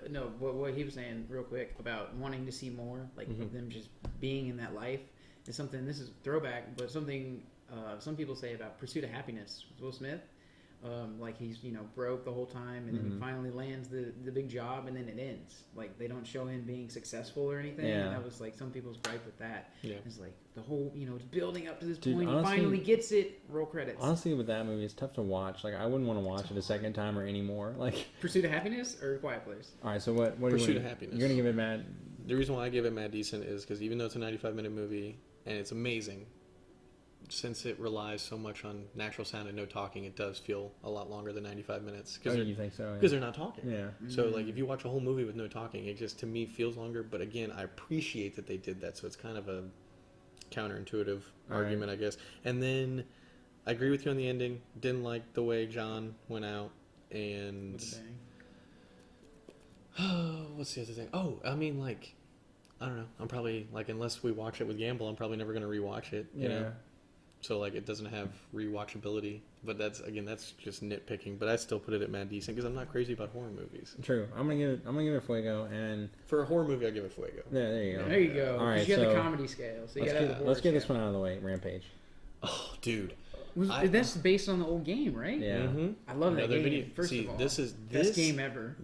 no, what he was saying real quick about wanting to see more, like of them just being in that life, is something. This is throwback, but something some people say about Pursuit of Happiness with Will Smith. Like he's broke the whole time, and then he finally lands the big job, and then it ends. Like they don't show him being successful or anything. Yeah. And that was like some people's gripe with that. Yeah. It's like the whole it's building up to this Dude, point. honestly- He finally gets it. Roll credits. Honestly, with that movie, it's tough to watch. Like, I wouldn't want to watch it a second time or anymore. Like, Pursuit of Happiness or Quiet Place? all right. So what? What Pursuit do of you? Happiness. You're gonna give it mad. The reason why I give it Mad Decent is because even though it's a 95-minute movie and it's amazing, since it relies so much on natural sound and no talking, it does feel a lot longer than 95 minutes. Oh, you think so? Because they're not talking. Yeah. So, like, if you watch a whole movie with no talking, it just, to me, feels longer. But again, I appreciate that they did that. So it's kind of a counterintuitive argument, I guess. And then I agree with you on the ending. Didn't like the way John went out. And With a bang. what's the other thing? Oh, I mean, like, I don't know. I'm probably, like, unless we watch it with Gamble, I'm probably never going to rewatch it. You know? So, like, it doesn't have rewatchability. But that's just nitpicking. But I still put it at Mad Decent because I'm not crazy about horror movies. True. I'm gonna give it Fuego, and For a horror movie, I'll give it Fuego. there you go. There you go. All 'Cause right, you got so the comedy scale, so you got the let's get this one out of the way. Rampage. Oh, dude. That's based on the old game, right? Yeah. Mm-hmm. I love that Another game. video. First See, of all, this best game ever.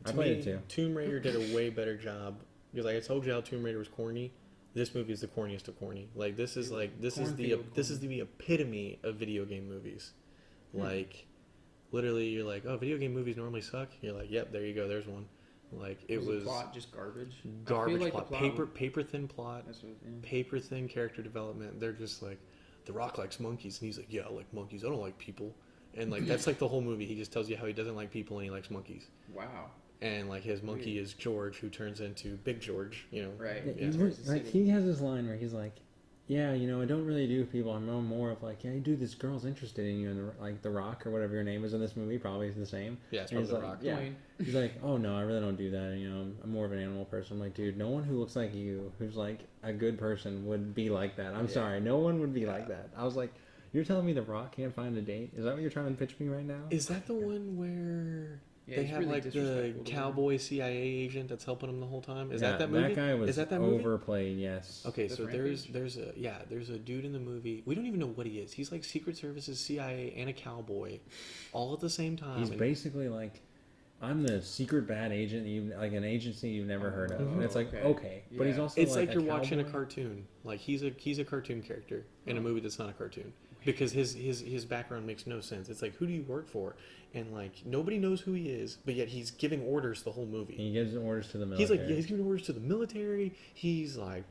I played it too. Tomb Raider did a way better job because, like I told you, how Tomb Raider was corny. This movie is the corniest of corny. Like this is the epitome of video game movies. Like, literally, you're like, oh, video game movies normally suck. You're like, yep, there you go, there's one. Like it was the plot just garbage. garbage like plot, the plot paper thin plot, That's what, yeah. paper thin character development. They're just like, The Rock likes monkeys, and he's like, yeah, I like monkeys. I don't like people. And like that's like the whole movie. He just tells you how he doesn't like people and he likes monkeys. Wow. And like his monkey is George, who turns into Big George. You know, Right. Yeah. Like he has this line where he's like, "Yeah, I don't really do people. I'm more of like, yeah, dude, this girl's interested in you, and like The Rock or whatever your name is in this movie probably is the same." Yeah, it's And probably he's The like, Rock. Yeah. He's like, "Oh no, I really don't do that. I'm more of an animal person." I'm like, dude, no one who looks like you, who's like a good person, would be like that. I'm sorry, no one would be like that. I was like, you're telling me The Rock can't find a date? Is that what you're trying to pitch me right now? Is that the one where Yeah, they it's have really like the disrespectful to him. cowboy CIA agent that's helping him the whole time? Is that Yeah, movie? That guy was is that movie? overplayed. Yes. Okay, That's so Rampage? there's a dude in the movie. We don't even know what he is. He's like Secret Service's CIA and a cowboy, all at the same time. He's and basically like, I'm the secret bad agent, like an agency you've never heard of. And it's like, okay. But he's Yeah. also It's like like you're watching a cowboy. cartoon. Like he's a cartoon character in a movie that's not a cartoon because his background makes no sense. It's like, who do you work for? And like nobody knows who he is, but yet he's giving orders the whole movie. He gives orders to the He's military. like, yeah, he's giving orders to the military. He's like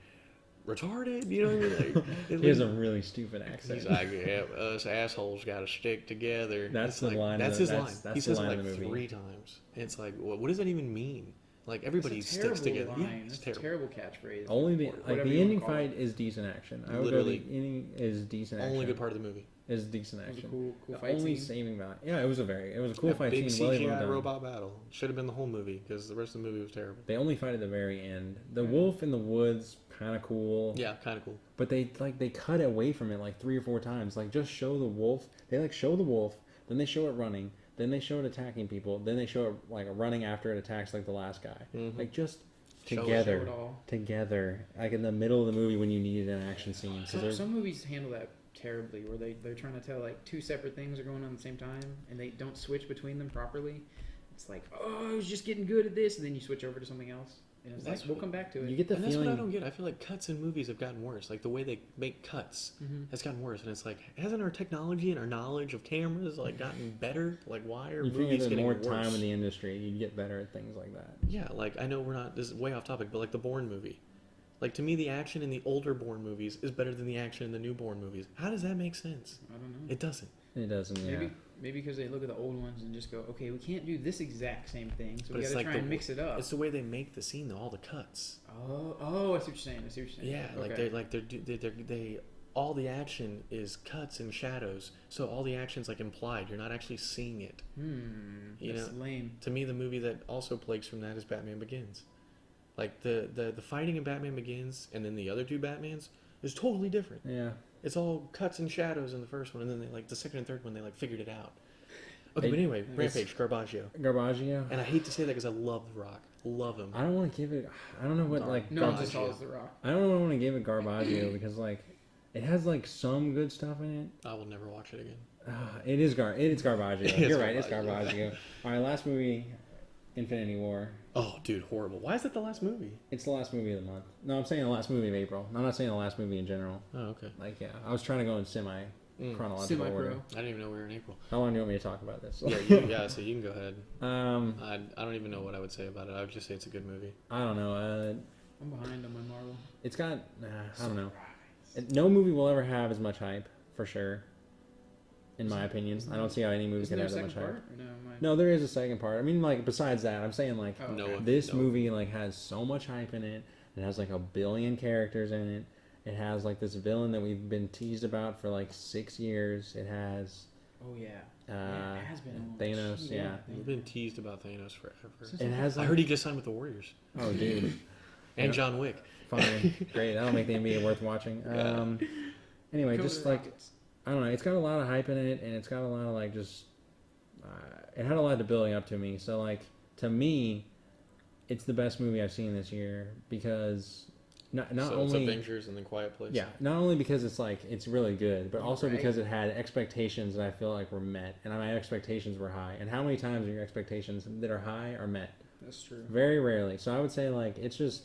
retarded. You know what I mean? Like, He has a really stupid accent. he's like, yeah, us assholes got to stick together. That's It's the like, line. That's of his the, line. that's He the says it line like of the movie. 3 times. And it's like, what does that even mean? Like everybody It's a sticks terrible together. Yeah, line. it's That's a terrible. terrible catchphrase. Only the Or like whatever the you wanna ending call it. fight is decent action. I would Literally. go the ending is decent action. Only good part of the movie. Is decent It was a action. cool The fight only scene. saving value. Yeah, it was a cool A fight big scene. Well CGI done. robot battle. Should have been the whole movie because the rest of the movie was terrible. They only fight at the very end. The wolf in the woods, kind of cool. Yeah, kind of cool. But they cut away from it like 3 or 4 times. Like just show the wolf. They like show the wolf, then they show it running, then they show it attacking people, then they show it like running after it attacks like the last guy. Mhm. Like just Show it, together, show it all. together, like in the middle of the movie when you needed an action scene. So Some movies handle that terribly, where they're trying to tell like 2 separate things are going on at the same time, and they don't switch between them properly. It's like, oh, I was just getting good at this, and then you switch over to something else, and it's That's like, we'll what- come back to it. you get the And that's what I feeling. don't get. I feel like cuts in movies have gotten worse. Like the way they make cuts Mhm. has gotten worse. And it's like, hasn't our technology and our knowledge of cameras like gotten better? Like why are You figure movies there's getting more worse? time in the industry, you'd get better at things like that. Yeah, like I know we're not. This is way off topic, but like the Bourne movie. Like to me, the action in the older Bourne movies is better than the action in the new Bourne movies. How does that make sense? I don't know. It doesn't. It doesn't. Yeah. Maybe because they look at the old ones and just go, okay, we can't do this exact same thing, so But we it's got to like try and mix it up. It's the way they make the scene, though. All the cuts. Oh, I see what you're saying. Yeah, like Okay. they all the action is cuts and shadows. So all the action's like implied. You're not actually seeing it. You That's know, lame. To me, the movie that also plagues from that is Batman Begins. Like the fighting in Batman Begins and then the other 2 Batmans is totally different. Yeah. It's all cuts and shadows in the first one, and then they like the second and third one they like figured it out. Okay, They- but anyway, it's- Rampage, Garbaggio, Garbaggio. and I hate to say that because I love The Rock, love him. I don't want to give it. I don't know what like. No, Garbaggio. it's as tall as the Rock. I don't know what I want to give it Garbaggio because like, it has like some good stuff in it. I will never watch it again. It's Garbaggio. It is You're right. It's Garbaggio. Garbaggio. All right, last movie, Infinity War. Oh, dude, horrible. Why is that the last movie? It's the last movie of the month. No, I'm saying the last movie of April. I'm not saying the last movie in general. Oh, okay. Like, yeah, I was trying to go in semi chronological Semi-pro. order. I didn't even know we were in April. How long do you want me to talk about this? Yeah, so you can go ahead. Um, I don't even know what I would say about it. I would just say it's a good movie. I don't know. I'm behind on my Marvel. It's got. I don't know. No movie will ever have as much hype, for sure. In my opinion, I don't see how any movie Isn't can there a have that second much part? hype. Or no, am I- No, there is a second part. I mean, like besides that, I'm saying like Oh, No, okay. this no. movie like has so much hype in it. It has like 1 billion characters in it. It has like this villain that we've been teased about for like 6 years. It has Oh yeah. Yeah, it has been a while. Thanos. Yeah. We've been teased about Thanos forever. It has. I Like, heard he just signed with the Warriors oh, dude. and Yeah. John Wick. Fine. Great. That'll make the NBA worth watching. Yeah. Anyway, Go just to the like Rockets. I don't know. It's got a lot of hype in it, and it's got a lot of like just. It had a lot of building up to me. So like to me, it's the best movie I've seen this year because not So only it's Avengers and then Quiet Place. yeah, not only because it's like it's really good, but also Right. because it had expectations that I feel like were met, and my expectations were high. And how many times are your expectations that are high are met? That's true. Very rarely. So I would say like it's just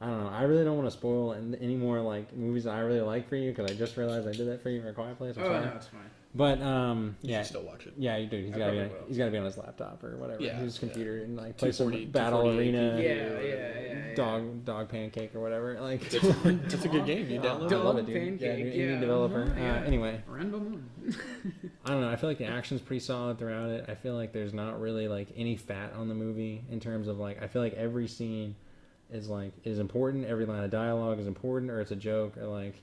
I don't know. I really don't want to spoil any more like movies that I really like for you because I just realized I did that for you for a Quiet Place. I'm Oh sorry. no, it's fine. But You yeah, should still watch it. yeah, you do. He's I got to be probably will. he's got to be on his laptop or whatever. Yeah, his yeah. computer and like play some 240, Battle 248 Arena, Yeah. dog pancake or whatever. Like It's a good game. You download I it. love it, dude. Pancake, yeah, dude, yeah. indie developer. Uh-huh, yeah. Anyway, Rainbow Moon. I don't know. I feel like the action's pretty solid throughout it. I feel like there's not really like any fat on the movie in terms of like I feel like every scene is important. Every line of dialogue is important, or it's a joke, or like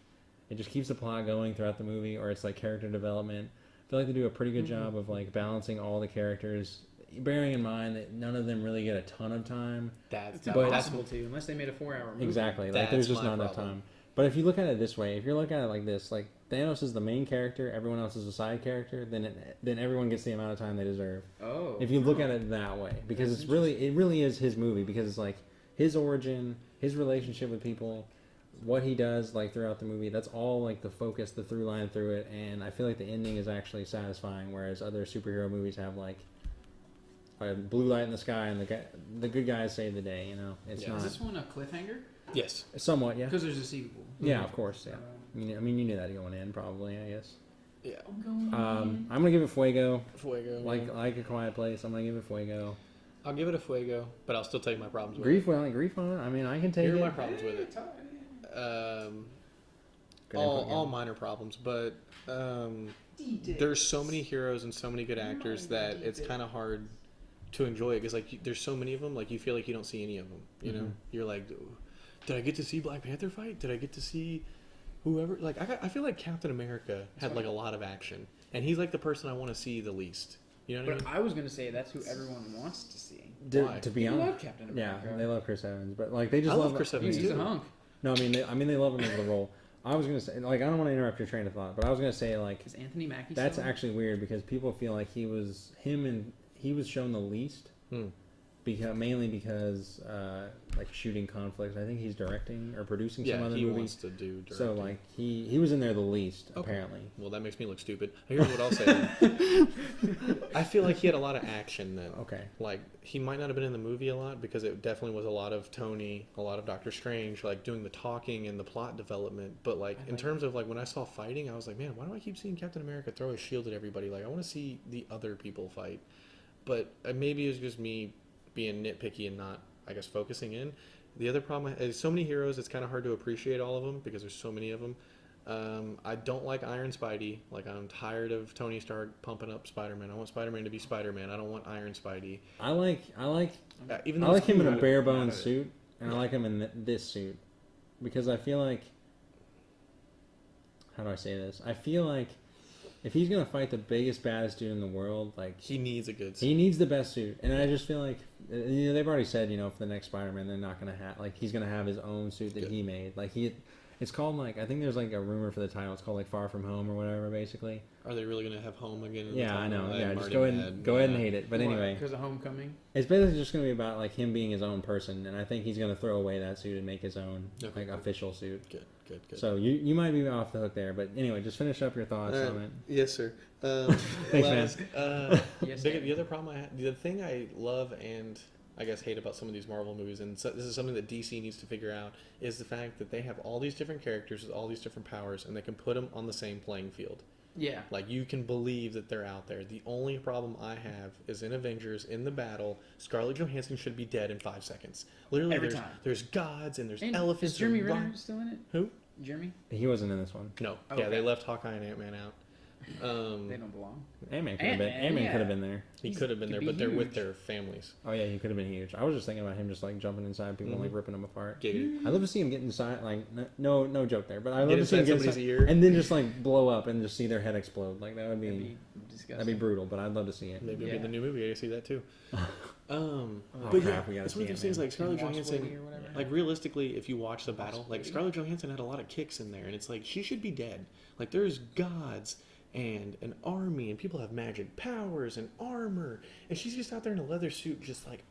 it just keeps the plot going throughout the movie, or it's like character development. I feel like they do a pretty good job of like balancing all the characters, bearing in mind that none of them really get a ton of time. It's But- impossible to unless they made a 4-hour movie. Exactly. Like That's there's just my not enough problem. time. But if you look at it this way, if you're looking at it like this, like Thanos is the main character, everyone else is a side character, then everyone gets the amount of time they deserve. Oh. If you look at it that way, because it really is his movie, because it's like his origin, his relationship with people, what he does like throughout the movie, that's all like the focus, the through line through it, and I feel like the ending is actually satisfying, whereas other superhero movies have like by blue light in the sky, and the good guys save the day. You know, it's Yeah. not Is this one a cliffhanger? Yes. somewhat, yeah. Because there's a sequel. Yeah, of course, yeah. I mean, you knew that going in, probably, I guess. Yeah. I'm gonna give it Fuego, Fuego. like man. like A Quiet Place. I'm gonna give it Fuego. I'll give it a Fuego, but I'll still tell you my problems with Grief, grief on it. I mean, I can it. take Here are it. my problems with it. Good input, All yeah. minor problems, but there's so many heroes and so many good actors that it's kind of hard to enjoy it because like there's so many of them, like you feel like you don't see any of them. You know, you're like, did I get to see Black Panther fight? Did I get to see whoever? Like I feel like Captain America had like a lot of action, and he's like the person I want to see the least. You know what I But mean? I was gonna say that's who everyone wants to see. Why? To be I honest, love Captain America. yeah, they love Chris Evans, but like they just I love Chris Evans He's too. a hunk. No, I mean they love him as the role. I was gonna say, like, I don't want to interrupt your train of thought, but I was gonna say, like, Is Anthony Mackie that's still in it? actually weird because people feel like he was shown the least, mainly because like shooting conflicts. I think he's directing or producing some Yeah, other he movie. wants to do directing. So like he was in there the least Okay. apparently. Well, that makes me look stupid. Here's what I'll say. I feel like he had a lot of action then. Okay. Like, he might not have been in the movie a lot because it definitely was a lot of Tony, a lot of Doctor Strange, like, doing the talking and the plot development. But, like, in terms of, like, when I saw fighting, I was like, man, why do I keep seeing Captain America throw his shield at everybody? Like, I want to see the other people fight. But maybe it was just me being nitpicky and not, I guess, focusing in. The other problem is so many heroes, it's kind of hard to appreciate all of them because there's so many of them. I don't like Iron Spidey. Like, I'm tired of Tony Stark pumping up Spider-Man. I want Spider-Man to be Spider-Man. I don't want Iron Spidey. I like Even I though like it's him in a cool, bare bones out of it. suit, and I like him in this suit because I feel like, how do I say this? I feel like if he's gonna fight the biggest baddest dude in the world, like He needs a good he needs the best suit, and I just feel like they've already said for the next Spider-Man they're not gonna have he's gonna have his own suit that Good. he made. It's called I think there's a rumor for the title. It's called Far From Home or whatever, basically. Are they really going to have Home again? in the Yeah, I title? know. I'm Yeah, just already go ahead mad. and hate it. But anyway, Because of Homecoming. it's basically just gonna be about him being his own person, and I think he's gonna throw away that suit and make his own Okay. official suit. Good. So you might be off the hook there, but anyway, just finish up your thoughts on it. Yes, sir. Thanks, man. Yes, the, sir. the other problem the thing I love and I guess hate about some of these Marvel movies, and so this is something that DC needs to figure out, is the fact that they have all these different characters with all these different powers, and they can put them on the same playing field. Yeah. Like, you can believe that they're out there. The only problem I have is in Avengers, in the battle, Scarlett Johansson should be dead in 5 seconds. Literally, Every there's, time. there's gods and there's And elephants. is Jeremy and Renner still in it? Who? Jeremy? He wasn't in this one. No. Oh, Yeah, they okay. left Hawkeye and Ant-Man out. They don't belong. Ant-Man could have been. Ant-Man, Ant-Man yeah. could have been there. He He's- could have been could there, be but they're with huge. their families. Oh yeah, he could have been huge. I was just thinking about him just jumping inside people and Mhm. ripping them apart. Get it? I'd love to see him get inside, no joke there, but I'd love Get to see him inside get somebody's inside ear. and then just blow up and just see their head explode. Like that would That'd be be disgusting. that'd be brutal, but I'd love to see it. Maybe it'll Yeah. be the new movie. I gotta see that too. Oh, But crap, yeah, we gotta it's see one of those it, things man. like Scarlett Boss Johansson. Lady or whatever. Like, realistically, if you watch the battle, like, Lady. Scarlett Johansson had a lot of kicks in there, and it's like she should be dead. Like, there's gods and an army, and people have magic powers and armor, and she's just out there in a leather suit, just like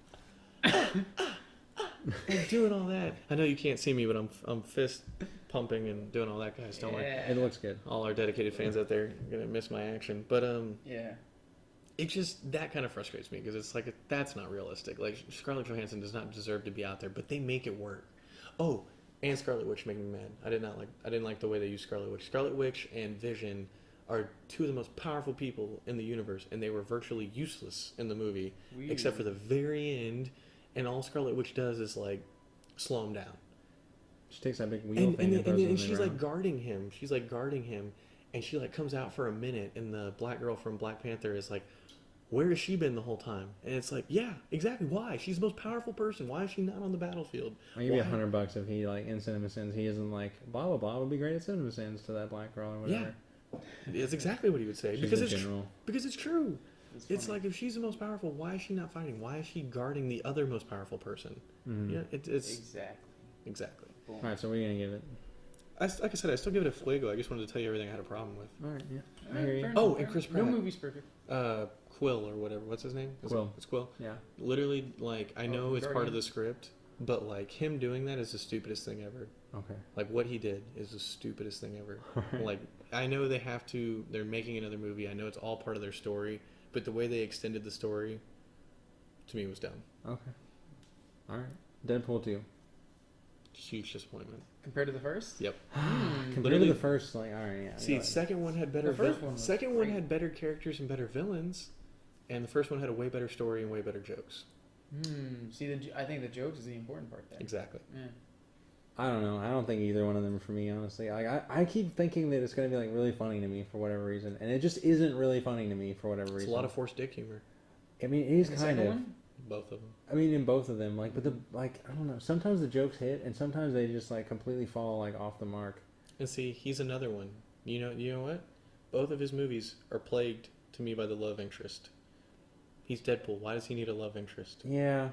and doing all that. I know you can't see me, but I'm fist pumping and doing all that, guys. Don't worry. It looks good. All our dedicated fans out there are gonna miss my action, but Yeah. it just, that kind of frustrates me because it's like, that's not realistic. Like, Scarlett Johansson does not deserve to be out there, but they make it work. Oh, and Scarlet Witch make me mad. I didn't like the way they used Scarlet Witch. Scarlet Witch and Vision are two of the most powerful people in the universe, and they were virtually useless in the movie, Weird. except for the very end. And all Scarlet Witch does is slow him down. She takes that big wheel thing and throws it in And the she's ground. guarding him. She's guarding him, and she comes out for a minute, and the black girl from Black Panther is like, where has she been the whole time? And it's like, yeah, exactly. Why? She's the most powerful person. Why is she not on the battlefield? I'll give you Why? $100 if he in Cinema Sins he isn't blah blah blah would be great at Cinema Sins to that black girl or whatever. It's exactly what he would say. She's because the it's general. because it's true. It's funny. like, if she's the most powerful, why is she not fighting? Why is she guarding the other most powerful person? Mhm. Yeah, it's Exactly. exactly. Boom. All right, so what are you gonna give it? Like I said, I still give it a Fuego. I just wanted to tell you everything I had a problem with. All right, yeah, I Fair hear you. enough, Oh, fair and Chris enough. No Pratt. movie's perfect. Quill or whatever. What's his name? Quill. It's Quill. Yeah. Literally, I know it's part of Guardian. the script, but him doing that is the stupidest thing ever. Okay. What he did is the stupidest thing ever. I know they're making another movie. I know it's all part of their story, but the way they extended the story to me was dumb. Okay. All right. Deadpool 2. Huge disappointment. Compared to the first? Yep. Compared to Literally- the first, like, all right, yeah. See, go ahead. second one had better. The first one was second one great. had better characters and better villains, and the first one had a way better story and way better jokes. See, I think the jokes is the important part there. Exactly. Yeah. I don't know. I don't think either one of them are for me, honestly. Like, I keep thinking that it's going to be, like, really funny to me for whatever reason. And it just isn't really funny to me for whatever It's reason. a lot of forced dick humor. I mean, it is The kind second of. one? Both of them. I mean, in both of them. Like, but I don't know. Sometimes the jokes hit, and sometimes they just, like, completely fall, like, off the mark. And see, he's another one. You know what? Both of his movies are plagued to me by the love interest. He's Deadpool. Why does he need a love interest? Yeah.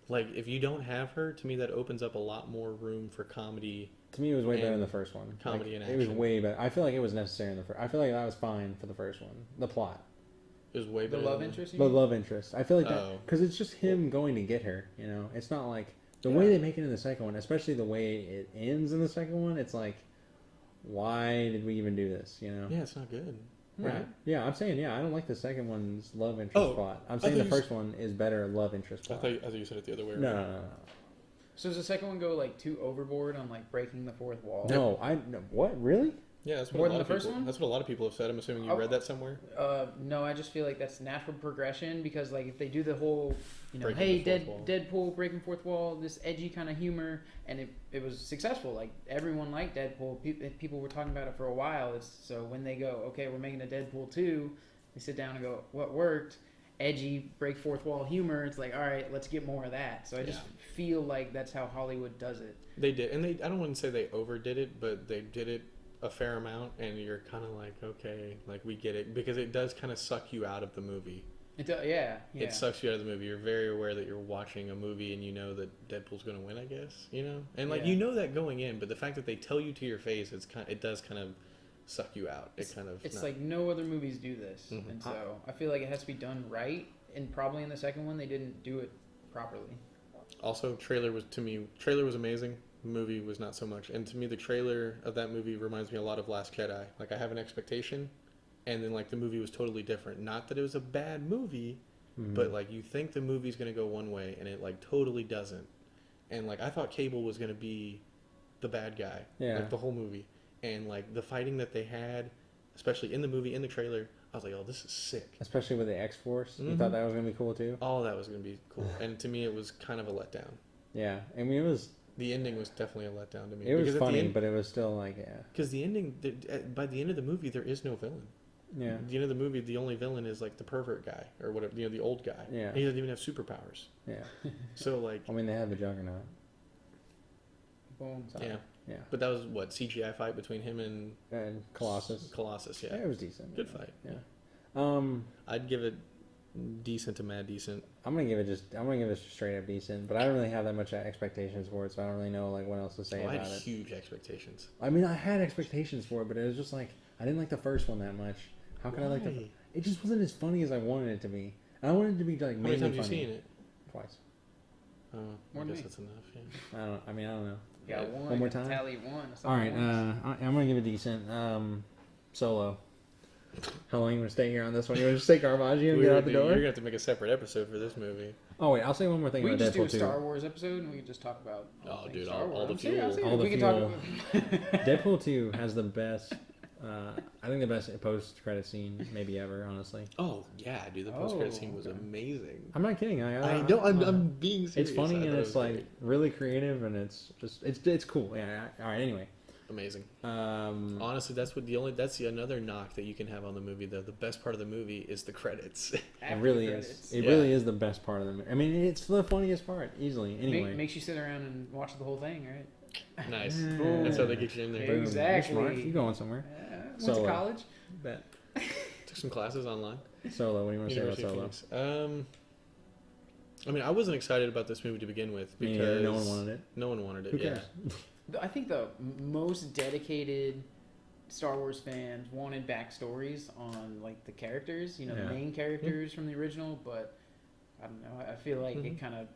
Like, if you don't have her, to me that opens up a lot more room for comedy. To me, it was way better And in the first one. comedy like, and It was action. way better. I feel like it was necessary in the first. I feel like that was fine for the first one. The plot. It was way The better. love than- interest? You The mean? love interest. I feel like that Oh. because it's just him going to get her. You know, it's not like the way they make it in the second one, especially the way it ends in the second one. It's like, why did we even do this? You know? Yeah, it's not good. Right. Yeah, I'm saying I don't like the second one's love interest Oh, plot. I'm I saying thought the you first one is better love interest I plot. thought you said it the other way around. No. So does the second one go like too overboard on like breaking the fourth wall? No, what really? Yeah, that's what More a lot than of the first people, one? That's what a lot of people have said. I'm assuming you Oh. read that somewhere. No, I just feel like that's natural progression because like if they do the whole, Breaking hey, the fourth wall. Deadpool breaking fourth wall, this edgy kind of humor, and it was successful. Like everyone liked Deadpool. People were talking about it for a while. So when they go, okay, we're making a Deadpool 2, they sit down and go, what worked? Edgy break fourth wall humor. It's like, all right, let's get more of that. So I just feel like that's how Hollywood does it. They did, and I don't want to say they overdid it, but they did it a fair amount, and you're kind of like, okay, like we get it, because it does kind of suck you out of the movie. Yeah. It sucks you out of the movie. You're very aware that you're watching a movie, and you know that Deadpool's going to win, I guess, you know? And like, Yeah. you know that going in, but the fact that they tell you to your face, it does kind of suck you out. It's like no other movies do this, Mhm. and so I feel like it has to be done right. And probably in the second one they didn't do it properly. Also, trailer was amazing. Movie was not so much. And to me, the trailer of that movie reminds me a lot of Last Jedi. Like, I have an expectation, and then like the movie was totally different. Not that it was a bad movie, but like you think the movie's gonna go one way, and it like totally doesn't. And like I thought Cable was gonna be the bad guy, like the whole movie, and like the fighting that they had, especially in the movie, in the trailer, I was like, oh, this is sick. Especially with the X-Force. You Mhm. thought that was gonna be cool too. All that was gonna be cool, and to me, it was kind of a letdown. Yeah, I mean it was The ending was definitely a letdown to me. it was because at the funny, end- but it was still like Because the ending, by the end of the movie, there is no villain. yeah. At the end of the movie, the only villain is like the pervert guy or whatever, the old guy. Yeah. And he doesn't even have superpowers. Yeah. So like, I mean they had the Juggernaut. Boom. So, yeah. Yeah. But that was what CGI fight between him and And Colossus. Colossus, yeah. Yeah, it was decent. Good yeah. fight. Yeah. I'd give it decent to mad decent. I'm gonna give it straight up decent, but I don't really have that much expectations for it, so I don't really know like what else to say Oh, I had about it. huge expectations. I mean, I had expectations for it, but it was just like I didn't like the first one that much. How could I like the? Why? It just wasn't as funny as I wanted it to be. And I wanted it to be like How many mainly times have you funny. seen it? Twice. Oh, More I than guess me. that's enough. Yeah. I don't know. You got Yeah. one. One more time? Tally one. That's All right, once. I'm gonna give it decent. Solo. How long you want to stay here on this one? You want to just take Caravaggio and get out the You're door? gonna have to make a separate episode for this movie. Oh wait, I'll say one more thing We can about just do a Deadpool 2. Star Wars episode and we can just talk about. Oh, things dude, Star all Wars. the I'm serious, I'm fuel. serious. All the we can talk. Deadpool 2 has the best, I think the best post-credit scene maybe ever, honestly. Oh yeah, dude, the post-credit scene was okay. amazing. I'm not kidding. I know. I'm being serious. It's funny I and thought it it's was like great. really creative and it's just it's cool. Yeah. All right. Anyway, amazing. um, Honestly, that's another knock that you can have on the movie. Though the best part of the movie is the credits. it After really credits. is. It Yeah. really is the best part of the movie. I mean, it's the funniest part easily. Anyway, Makes you sit around and watch the whole thing, right? Nice. Yeah. That's how they get you in there. Yeah. Boom. Exactly. You're smart. You going somewhere? Went Solo. to college. Bet. Took some classes online. Solo. What do you want to say about University Solo? of Phoenix. I mean, I wasn't excited about this movie to begin with Me because neither. No one wanted it. No one wanted it. Who yeah. cares? I think the most dedicated Star Wars fans wanted backstories on like the characters, Yeah. the main characters from the original, but I don't know. I feel like it kind of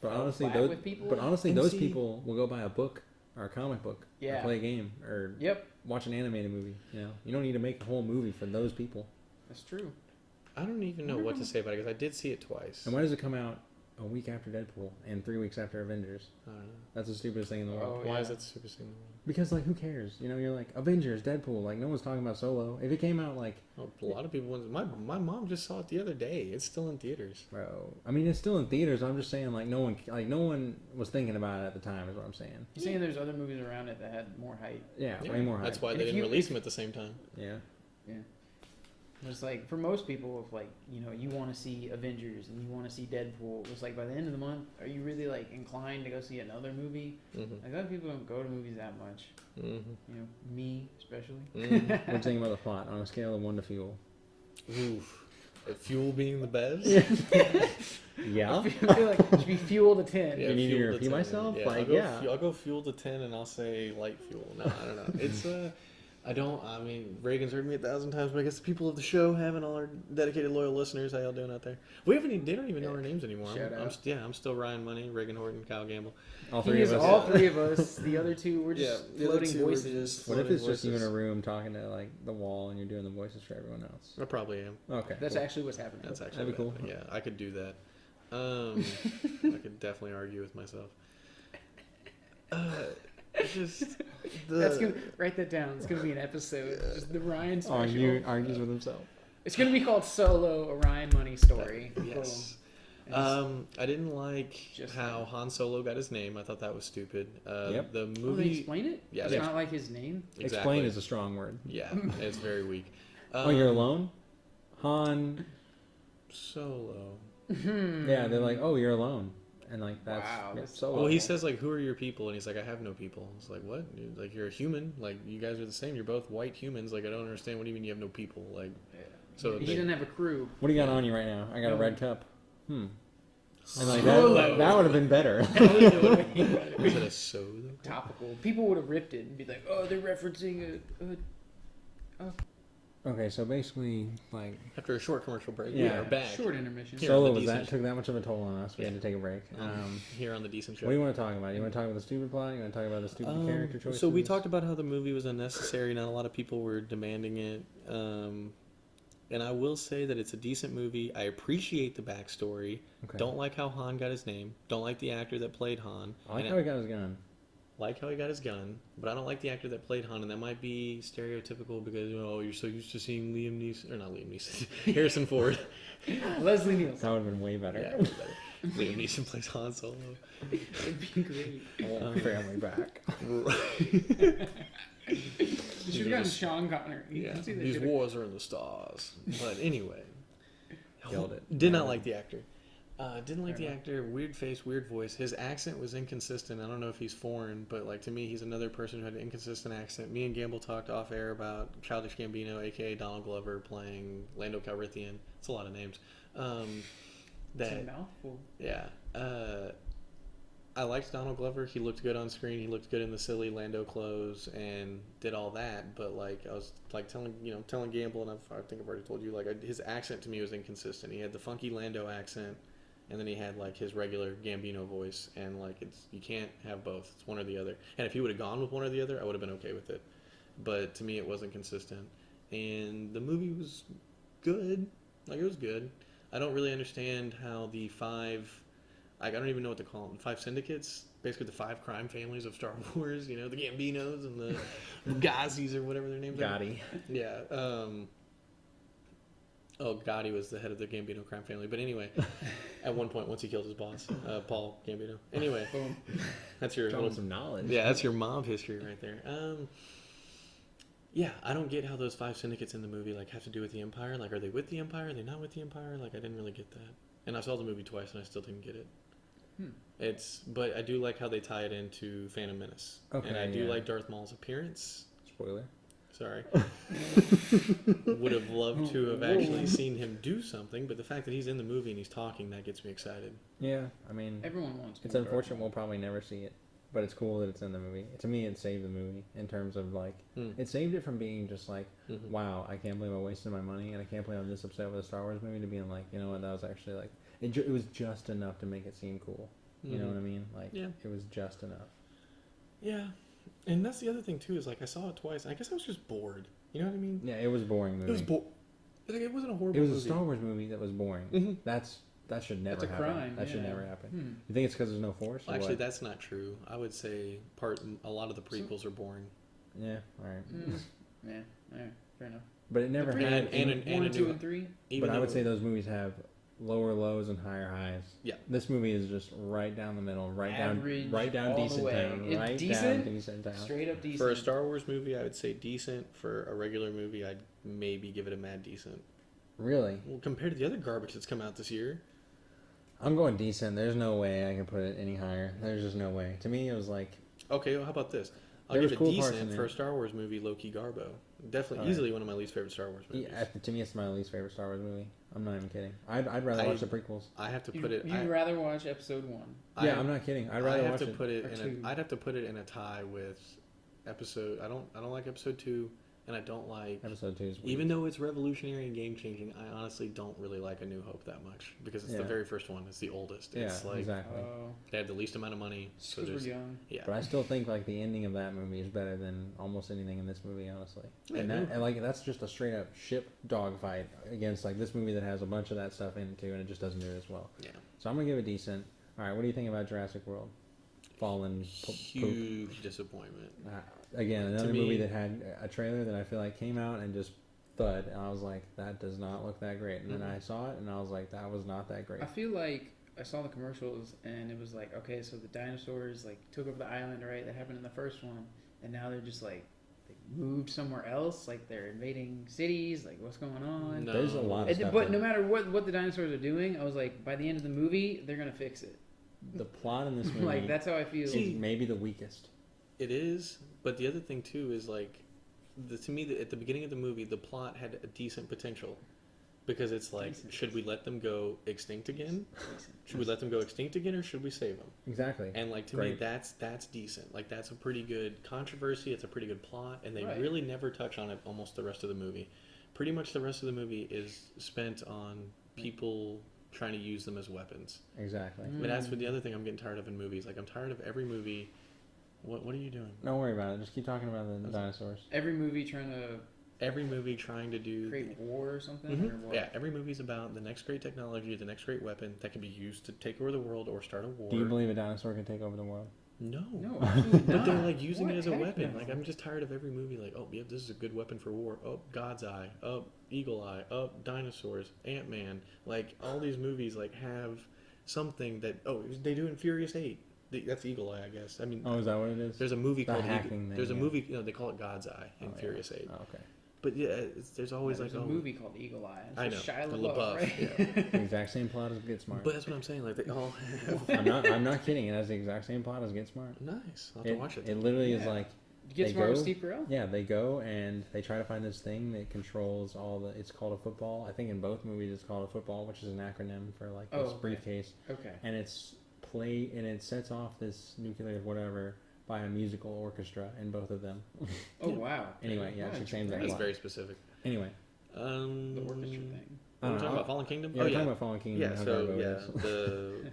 But fell honestly, flat with people. those And see- people will go buy a book or a comic book or Yeah. play a game or Yep, watch an animated movie. You don't need to make a whole movie for those people. that's true. I don't even know what to say about it because I did see it twice. And why does it come out a week after Deadpool and 3 weeks after Avengers? I don't know. That's the stupidest thing in the world. Oh, Why yeah. is that super thing? Because, like, who cares? You know, you're like, Avengers, Deadpool. Like, no one's talking about Solo. If it came out, like... Oh, a lot of people... My mom just saw it the other day. It's still in theaters. Bro. I mean, it's still in theaters. I'm just saying, like, no one was thinking about it at the time is what I'm saying. You're saying there's other movies around it that had more hype. Yeah, Yeah, way more hype. That's why And they if didn't you- release them at the same time. Yeah. Yeah. It's like, for most people, if, like, you know, you want to see Avengers and you want to see Deadpool, it's like, by the end of the month, are you really, like, inclined to go see another movie? Mm-hmm. Like, other people don't go to movies that much. Mm-hmm. You know, me, especially. Mm-hmm. What do you think about the plot on a scale of 1 to fuel? Oof. Fuel being the best? Yeah. I feel like it should be fuel to 10. You need me to fuel repeat 10. myself? Yeah, Like, I'll go, yeah. I'll go fuel to 10 and I'll say light fuel. No, I don't know. It's I mean, Reagan's heard me 1,000 times, but I guess the people of the show haven't, all our dedicated, loyal listeners. How y'all doing out there? They don't even know our names anymore. Shout out. I'm still Ryan Money, Reagan Horton, Kyle Gamble. All He three is of us. all three of us. The other two, we're just the other floating two were voices. just What if floating it's just you in voices. a room talking to, like, the wall and you're doing the voices for everyone else? I probably am. Okay. That's cool. actually what's happening. That's actually That'd be cool. what happened. Yeah, I could do that. I could definitely argue with myself. Just That's gonna write that down. It's gonna be an episode. Just the Ryan special. Argues with himself. It's gonna be called Solo: A Ryan Money Story. Yes. Boom. I didn't like Just how Han Solo got his name. I thought that was stupid. Yep. The Oh, they movie. explain it? Yeah, It's they- not like his name. Exactly. Explain is a strong word. Yeah, it's very weak. Oh, you're alone? Han. Solo. Yeah, they're like, oh, you're alone. And, like, that's Wow, yeah, that's- Solo. Well, he says like, "Who are your people?" And he's like, "I have no people." It's like, what? Dude, like, you're a human. Like, you guys are the same. You're both white humans. Like, I don't understand. What do you mean you have no people? Like, so He they- doesn't have a crew. What do you got on you right now? I got a No. red cup. And, like, Solo. that would have been better. is it a soda? Topical. People would have ripped it and be like, "Oh, they're referencing a Okay, so basically, like, After a short commercial break, we Yeah. are back short intermission." Here. Solo the was decent- took that much of a toll on us. We had to take a break. here on the decent show. What do you want to talk about? You want to talk about the stupid plot? You want to talk about the stupid character choices? So we talked about how the movie was unnecessary. Not a lot of people were demanding it. And I will say that it's a decent movie. I appreciate the backstory. Okay. Don't like how Han got his name. Don't like the actor that played Han. I like And how he got his gun. like how he got his gun, but I don't like the actor that played Han, and that might be stereotypical because you're so used to seeing Liam Neeson, or not Liam Neeson, Harrison Ford. Leslie Nielsen. That would have been way better. Yeah, it was better. Liam Neeson plays Han Solo. It'd be great. Family back. You should have gotten Sean Connery. You Yeah, can see that these shit. wars are in the stars. But anyway, Killed it. Did not like the actor. Didn't like the actor. Weird face, weird voice. His accent was inconsistent. I don't know if he's foreign, but like to me, he's another person who had an inconsistent accent. Me and Gamble talked off air about Childish Gambino, aka Donald Glover, playing Lando Calrissian. It's a lot of names. It's a mouthful. Yeah. I liked Donald Glover. He looked good on screen. He looked good in the silly Lando clothes and did all that. But like I was like telling Gamble, and I think I've already told you, like his accent to me was inconsistent. He had the funky Lando accent, and then he had like his regular Gambino voice, and like you can't have both. It's one or the other. And if he would have gone with one or the other, I would have been okay with it. But to me, it wasn't consistent. And the movie was good. Like it was good. I don't really understand how the five. I don't even know what to call them. 5 syndicates, basically the 5 crime families of Star Wars. You know, the Gambinos and the Gazis or whatever their names are. Gotti. Yeah. Gotti was the head of the Gambino crime family. But anyway, at one point, once he killed his boss, Paul Gambino. Anyway, that's your Showing some knowledge. yeah, that's your mob history right there. Yeah, I don't get how those 5 syndicates in the movie like have to do with the Empire. Like, are they with the Empire? Are they not with the Empire? Like, I didn't really get that. And I saw the movie twice, and I still didn't get it. But I do like how they tie it into Phantom Menace. Okay, And I do yeah. like Darth Maul's appearance. Spoiler. Sorry. Would have loved to have actually seen him do something, but the fact that he's in the movie and he's talking, that gets me excited. Yeah, I mean, Everyone wants. it's more unfortunate Darth we'll probably never see it, but it's cool that it's in the movie. To me, it saved the movie in terms of like, it saved it from being just like, wow, I can't believe I wasted my money, and I can't believe I'm this upset with a Star Wars movie, to being like, you know what, that was actually like, it was just enough to make it seem cool. You know what I mean? Like, Yeah. it was just enough. Yeah. And that's the other thing, too, is like I saw it twice. I guess I was just bored. You know what I mean? Yeah, it was a boring movie. It was Like, it wasn't a horrible It was movie. a Star Wars movie that was boring. Mhm. That should never That's a happen. crime, That should yeah. never happen. Hmm. You think it's because there's no Force? Or Actually, what? that's not true. I would say a lot of the prequels are boring. Yeah, all right. Yeah, alright, fair enough. But it never The had. one, a 2, new- and 3. Even But I would though- say those movies have lower lows and higher highs. Yeah. This movie is just right down the middle, Average, right down all the decent way. town, It's right decent? down decent town. Straight up decent. For a Star Wars movie, I would say decent. For a regular movie, I'd maybe give it a mad decent. Really, Well, compared to the other garbage that's come out this year. I'm going decent. There's no way I can put it any higher. There's just no way. To me, it was like Okay, well, how about this? I'll There give was it cool parts in decent there. for a Star Wars movie, Low-key Garbo. Definitely, Alright. easily one of my least favorite Star Wars movies. to me, it's my least favorite Star Wars movie. I'm not even kidding. I'd rather watch the prequels. I have to put it. You'd rather watch episode 1. Yeah, I'm not kidding. I'd rather I have watch to it. put it or in. two. I'd have to put it in a tie with episode. I don't like episode 2, and I don't like. Episode 2 is weak. Even though it's revolutionary and game changing, I honestly don't really like A New Hope that much because it's the Yeah. very first one. It's the oldest. Yeah, It's like exactly. they have the least amount of money. So Because we're there's young. yeah. But I still think like the ending of that movie is better than almost anything in this movie, honestly. Yeah, and no. that and like that's just a straight up ship dogfight against like this movie that has a bunch of that stuff in it too, and it just doesn't do it as well. Yeah. So I'm gonna give it decent. All right, what do you think about Jurassic World? Fallen poop. Huge disappointment. Again, To another me- movie that had a trailer that I feel like came out and just thud, and I was like, that does not look that great. And then Mhm. I saw it, and I was like, that was not that great. I feel like I saw the commercials and it was like, okay, so the dinosaurs like took over the island, right? That happened in the first one, and now they're just like they moved somewhere else, like they're invading cities. Like what's going on? No. There's a lot of And- stuff. but in- no matter what the dinosaurs are doing, I was like, by the end of the movie, they're gonna fix it. the plot in this movie Like that's how I feel. is maybe the weakest. It is, but the other thing too is like, to me, at the beginning of the movie, the plot had a decent potential, because it's like, Decent. should we let them go extinct again? Decent. Should we let them go extinct again, or should we save them? Exactly. And like to me, Great. that's decent. Like that's a pretty good controversy. It's a pretty good plot, and they Right. really never touch on it almost the rest of the movie. Pretty much the rest of the movie is spent on people trying to use them as weapons. Exactly. But that's what the other thing I'm getting tired of in movies. Like I'm tired of every movie. What are you doing? Don't worry about it. Just keep talking about the dinosaurs. Every movie trying to Every movie trying to do. create war or something. Mhm. Or what? Yeah, every movie's about the next great technology, the next great weapon that can be used to take over the world or start a war. Do you believe a dinosaur can take over the world? No. No, absolutely But they're not. like using What? it as a Heck weapon. no. Like I'm just tired of every movie. Like, oh yeah, this is a good weapon for war. Oh, God's Eye. Oh, Eagle Eye. Oh, dinosaurs. Ant-Man. Like all these movies like have something that they do in Furious 8. That's Eagle Eye, I guess. I mean, Oh, is that what it is? there's a movie The called hacking Eagle. thing, There's a yeah. movie. They call it God's Eye in Oh, yeah. Furious 8. Oh, okay. But yeah, there's always There's like a movie called Eagle Eye. It's I with know, Shia the LaBeouf, LaBeouf, right? The exact same plot as Get Smart. But that's what I'm saying. Like they all have. I'm not kidding. It has the exact same plot as Get Smart. Nice. I'll have to watch it. It literally is Yeah. like Get They Smart with go- Steve Carell? yeah, they go and they try to find this thing that controls all the. It's called a football. I think in both movies it's called a football, which is an acronym for like this Oh, okay. briefcase, Okay. and it's it sets off this nuclear whatever by a musical orchestra in both of them. Oh, wow. Anyway, yeah, it's the same That's exact very plot. specific. Anyway, The orchestra thing. What are we Uh, talking about? Fallen Kingdom? yeah, Oh we're yeah. talking about Fallen Kingdom. Yeah. and how So Garbo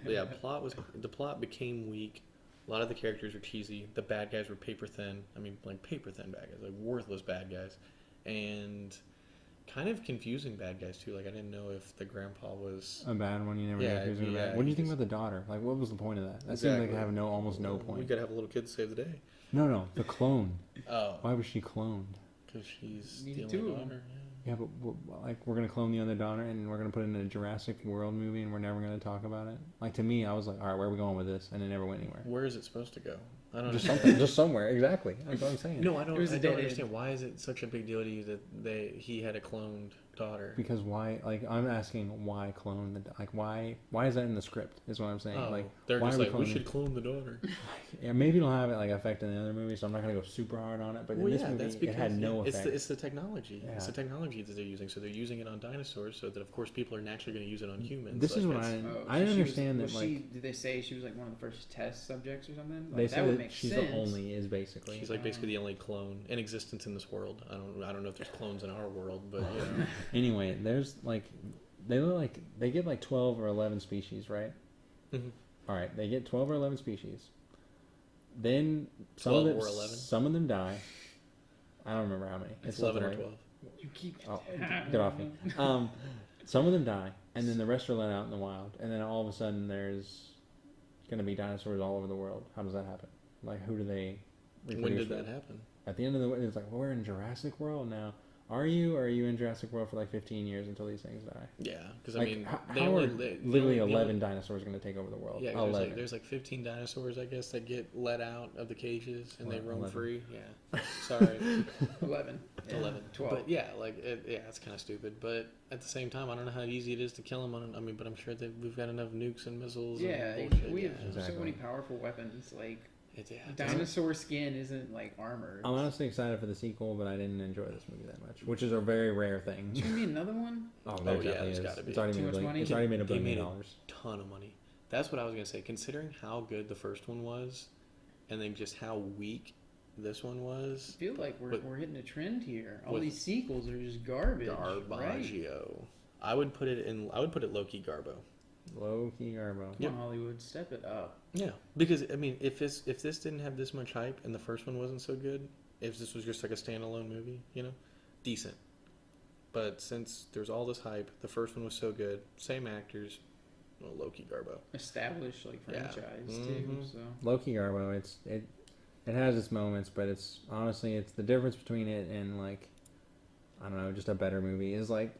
yeah, is. the plot became weak. A lot of the characters were cheesy. The bad guys were paper thin. I mean, like paper thin bad guys, like worthless bad guys, and kind of confusing bad guys too. Like I didn't know if the grandpa was. A bad one. You never Yeah, know who's gonna yeah, bad. What do you think he's- about the daughter? Like, what was the point of that? That seemed like Exactly. to have almost no We point. gotta have a little kid to save the day. No, the clone. Oh, Why was she cloned? because she's You the need only two of 'em. daughter. Yeah, but like we're gonna clone the other daughter and we're gonna put it in a Jurassic World movie and we're never gonna talk about it. Like to me, I was like, all right, where are we going with this? And it never went anywhere. Where is it supposed to go? I don't Just know. something, just somewhere. Exactly. That's what I'm saying. No, I It was a don't dead end. understand. Why is it such a big deal to you that he had a cloned daughter? Because why? Like I'm asking, why clone the? Like why is that in the script? Is what I'm saying. Oh, Like they're why just are we like, we cloning- should clone the daughter. Yeah, maybe it'll have it like effect in the other movie, so I'm not gonna go super hard on it. But in this movie, it had no it's effect. it's the technology. It's Yeah. the technology that they're using. So they're using it on dinosaurs, so that of course people are naturally going to use it on humans. This is Like, what that's- I so she understand was that like did they say she was like one of the first test subjects or something? Like, they that said would that make she's sense. the only is basically. She's like basically the only clone in existence in this world. I don't know if there's clones in our world, but you know. Anyway, there's like they get like 12 or 11 species, right? Mhm. All right, they get 12 or 11 species. Then 12 or 11? some of them die. I don't remember how many. It's something 11 or like- 12. You keep. Oh, get off me. Some of them die, and then the rest are let out in the wild, and then all of a sudden there's going to be dinosaurs all over the world. How does that happen? Like, who do they When reproduce did with? that happen? At the end of the it's like, well, we're in Jurassic World now. Are you? Or are you in Jurassic World for like 15 years until these things die? Yeah, because I Like, mean, how they are only literally 11 dinosaurs going to take over the world? Yeah, 11. there's like 15 dinosaurs, I guess, that get let out of the cages and they roam 11. free. Yeah, sorry, 11. Yeah. 11, 12. But yeah, like it's kind of stupid. But at the same time, I don't know how easy it is to kill them. I mean, but I'm sure that we've got enough nukes and missiles. Yeah, and bullshit. we have so Exactly. many powerful weapons. Like, It's dinosaur skin isn't like armor. I'm honestly excited for the sequel, but I didn't enjoy this movie that much, which is a very rare thing. Should be another one? Oh, yeah, definitely there's is. gotta be. It's already Too made much money? It's already made $1 They made billion. a ton of money. That's what I was gonna say. Considering how good the first one was, and then just how weak this one was. I feel like we're hitting a trend here. All with- these sequels are just garbage. Right? Garbaggio. I would put it low key Garbo. Low key Garbo. Come on, Hollywood, step it up. Yeah, because I mean, if this didn't have this much hype and the first one wasn't so good, if this was just like a standalone movie, decent. But since there's all this hype, the first one was so good, same actors, low key Garbo. Established like Yeah. franchise too. Mhm. So Low key Garbo. It has its moments, but it's honestly the difference between it and like I don't know, just a better movie is like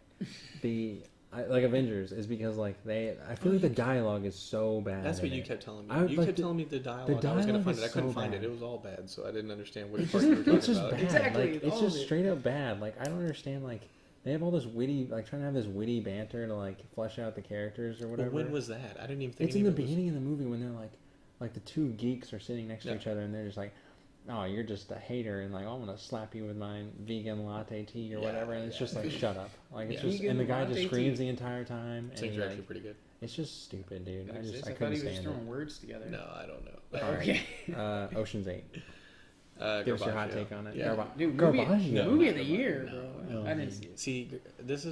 like Avengers is because like I feel like the dialogue is so bad. That's what in you it. kept telling me. I would You like kept the- telling me the dialogue. the I was gonna dialogue find is it. I couldn't so find it. bad. It was all bad, so I didn't understand It's which part just, you were talking it's just about. bad. Exactly, Like, it's all just of it. straight up bad. Like I don't understand. Like they have all this witty, like trying to have this witty banter to like flesh out the characters or Well, whatever. when was that? I didn't even think It's in the any of it was- beginning of the movie when they're like the two geeks are sitting next to Yeah. each other and they're just like, oh, you're just a hater and like I'm gonna slap you with my vegan latte tea or Yeah, whatever, and it's yeah. just like shut up. Like it's Yeah. just Vegan and the guy latte just screams tea. the entire time It's and he, actually like, pretty good. it's just stupid, dude. I I couldn't thought he was stand throwing it. words together. No, I don't know. Okay. Ocean's 8. Give us your hot Garbaggio. take on it. Yeah. Dude, Garbaggio. movie of the year, No, bro. no. I didn't see it. See, this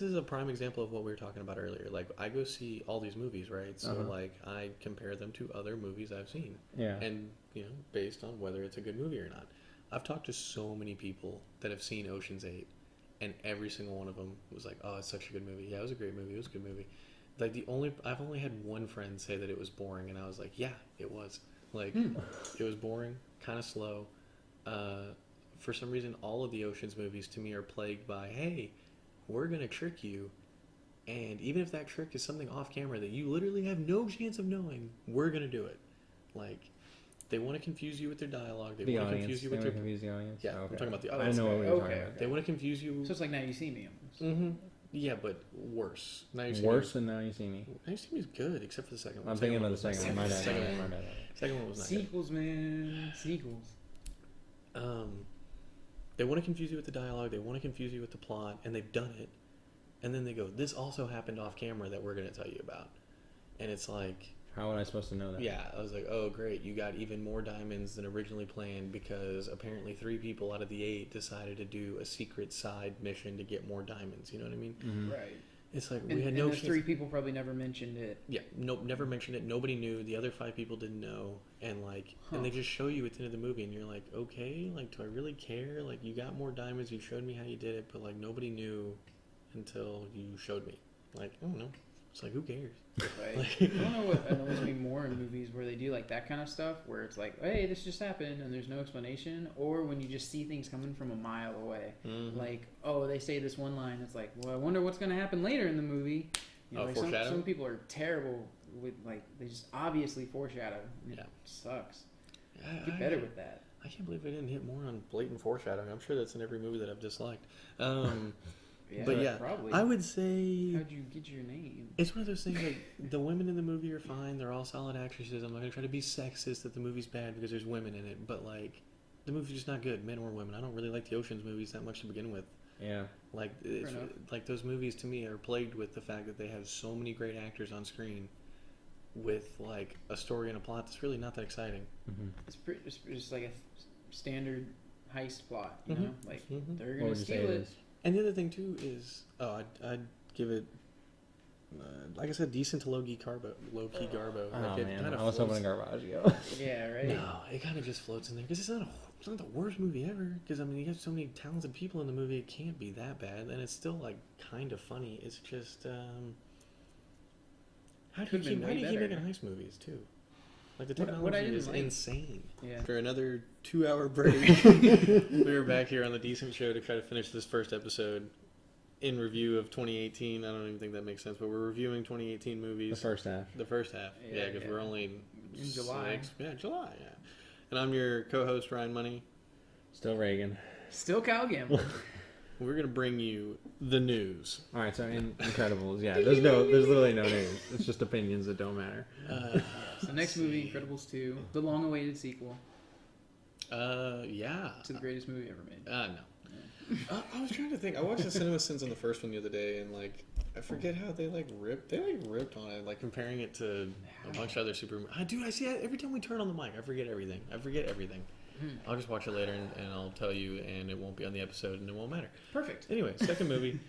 is a prime example of what we were talking about earlier. Like, I go see all these movies, right? So, Uh-huh. like, I compare them to other movies I've seen. Yeah. And, based on whether it's a good movie or not. I've talked to so many people that have seen Ocean's 8, and every single one of them was like, oh, it's such a good movie. Yeah, it was a great movie. It was a good movie. Like, I've only had one friend say that it was boring, and I was like, yeah, it was. Like, it was boring, kind of slow. For some reason, all of the Ocean's movies to me are plagued by, hey, we're going to trick you. And even if that trick is something off camera that you literally have no chance of knowing, we're going to do it. Like, they want to confuse you with their dialogue. They The want to audience. confuse you They with want their... to confuse the audience. Yeah, Oh, we're okay. talking about the I audience. know what we were talking Okay. about. They want to confuse you... So it's like Now You See Me almost. Mm-hmm. Yeah, but worse. Now you see Worse than Now You See Me. Now you see me is good, except for the second one. I'm thinking about the second one. My bad. Second My one. bad. Second one was not good. Sequels, man. Sequels. They want to confuse you with the dialogue. They want to confuse you with the plot, and they've done it. And then they go, "This also happened off camera that we're going to tell you about." And it's like, How am I supposed to know that? yeah, I was like, "Oh, great! You got even more diamonds than originally planned because apparently 3 people out of the 8 decided to do a secret side mission to get more diamonds." You know what I mean? Mhm. Right. It's like And, we had and no those chance. 3 people probably never mentioned it. Yeah, nope, never mentioned it. Nobody knew. The other 5 people didn't know, and like, Huh. and they just show you at the end of the movie, and you're like, okay, like, do I really care? Like, you got more diamonds. You showed me how you did it, but like, nobody knew until you showed me. Like, I don't know. It's like, who cares? Right. Like- I don't know what annoys me more in movies where they do like that kind of stuff, where it's like, hey, this just happened and there's no explanation, or when you just see things coming from a mile away. Mhm. Like, oh, they say this one line, it's like, well, I wonder what's going to happen later in the movie. Oh, like foreshadow? some people are terrible with, like, they just obviously foreshadow. It Yeah. sucks. I- Get better with that. I can't believe I didn't hit more on blatant foreshadowing. I'm sure that's in every movie that I've disliked. Yeah, But yeah, probably. I would say How'd you get your name? it's one of those things like the women in the movie are fine. They're all solid actresses. I'm not gonna try to be sexist that the movie's bad because there's women in it, but like the movie's just not good, men or women. I don't really like the Ocean's movies that much to begin with. Yeah. Like it's, enough. like those movies to me are plagued with the fact that they have so many great actors on screen with like a story and a plot that's really not that exciting. Mm-hmm. It's just like a standard heist plot, you Mhm. know? Like, Mhm. they're What going would to you say steal it it. is? And the other thing too is, I'd give it, like I said, decent to low key Garbo. Oh Like, it man, kinda I was floats- hoping Garbaggio. Yeah, right? No, it kind of just floats in there because it's not the worst movie ever. Because I mean, you got so many talented people in the movie, it can't be that bad, and it's still like kind of funny. It's just why do you keep making heist movies too? Like the technology is insane. Yeah. After another 2-hour break, we were back here on the Decent Show to try to finish this first episode in review of 2018. I don't even think that makes sense, but we're reviewing 2018 movies. The first half. The first half, yeah, because we're only in July. July, yeah. And I'm your co-host Ryan Money. Still Reagan. Still Kyle Gamble. We're gonna bring you the news. All right, so in Incredibles, yeah, there's literally no news. It's just opinions that don't matter. So next movie, Incredibles 2, the long-awaited sequel. Yeah. To the greatest movie ever made. No. I was trying to think. I watched the Cinema Sins on the first one the other day, and like I forget how they ripped on it, like comparing it to a bunch of other super. I see it every time we turn on the mic. I forget everything. I'll just watch it later and I'll tell you, and it won't be on the episode, and it won't matter. Perfect. Anyway, second movie.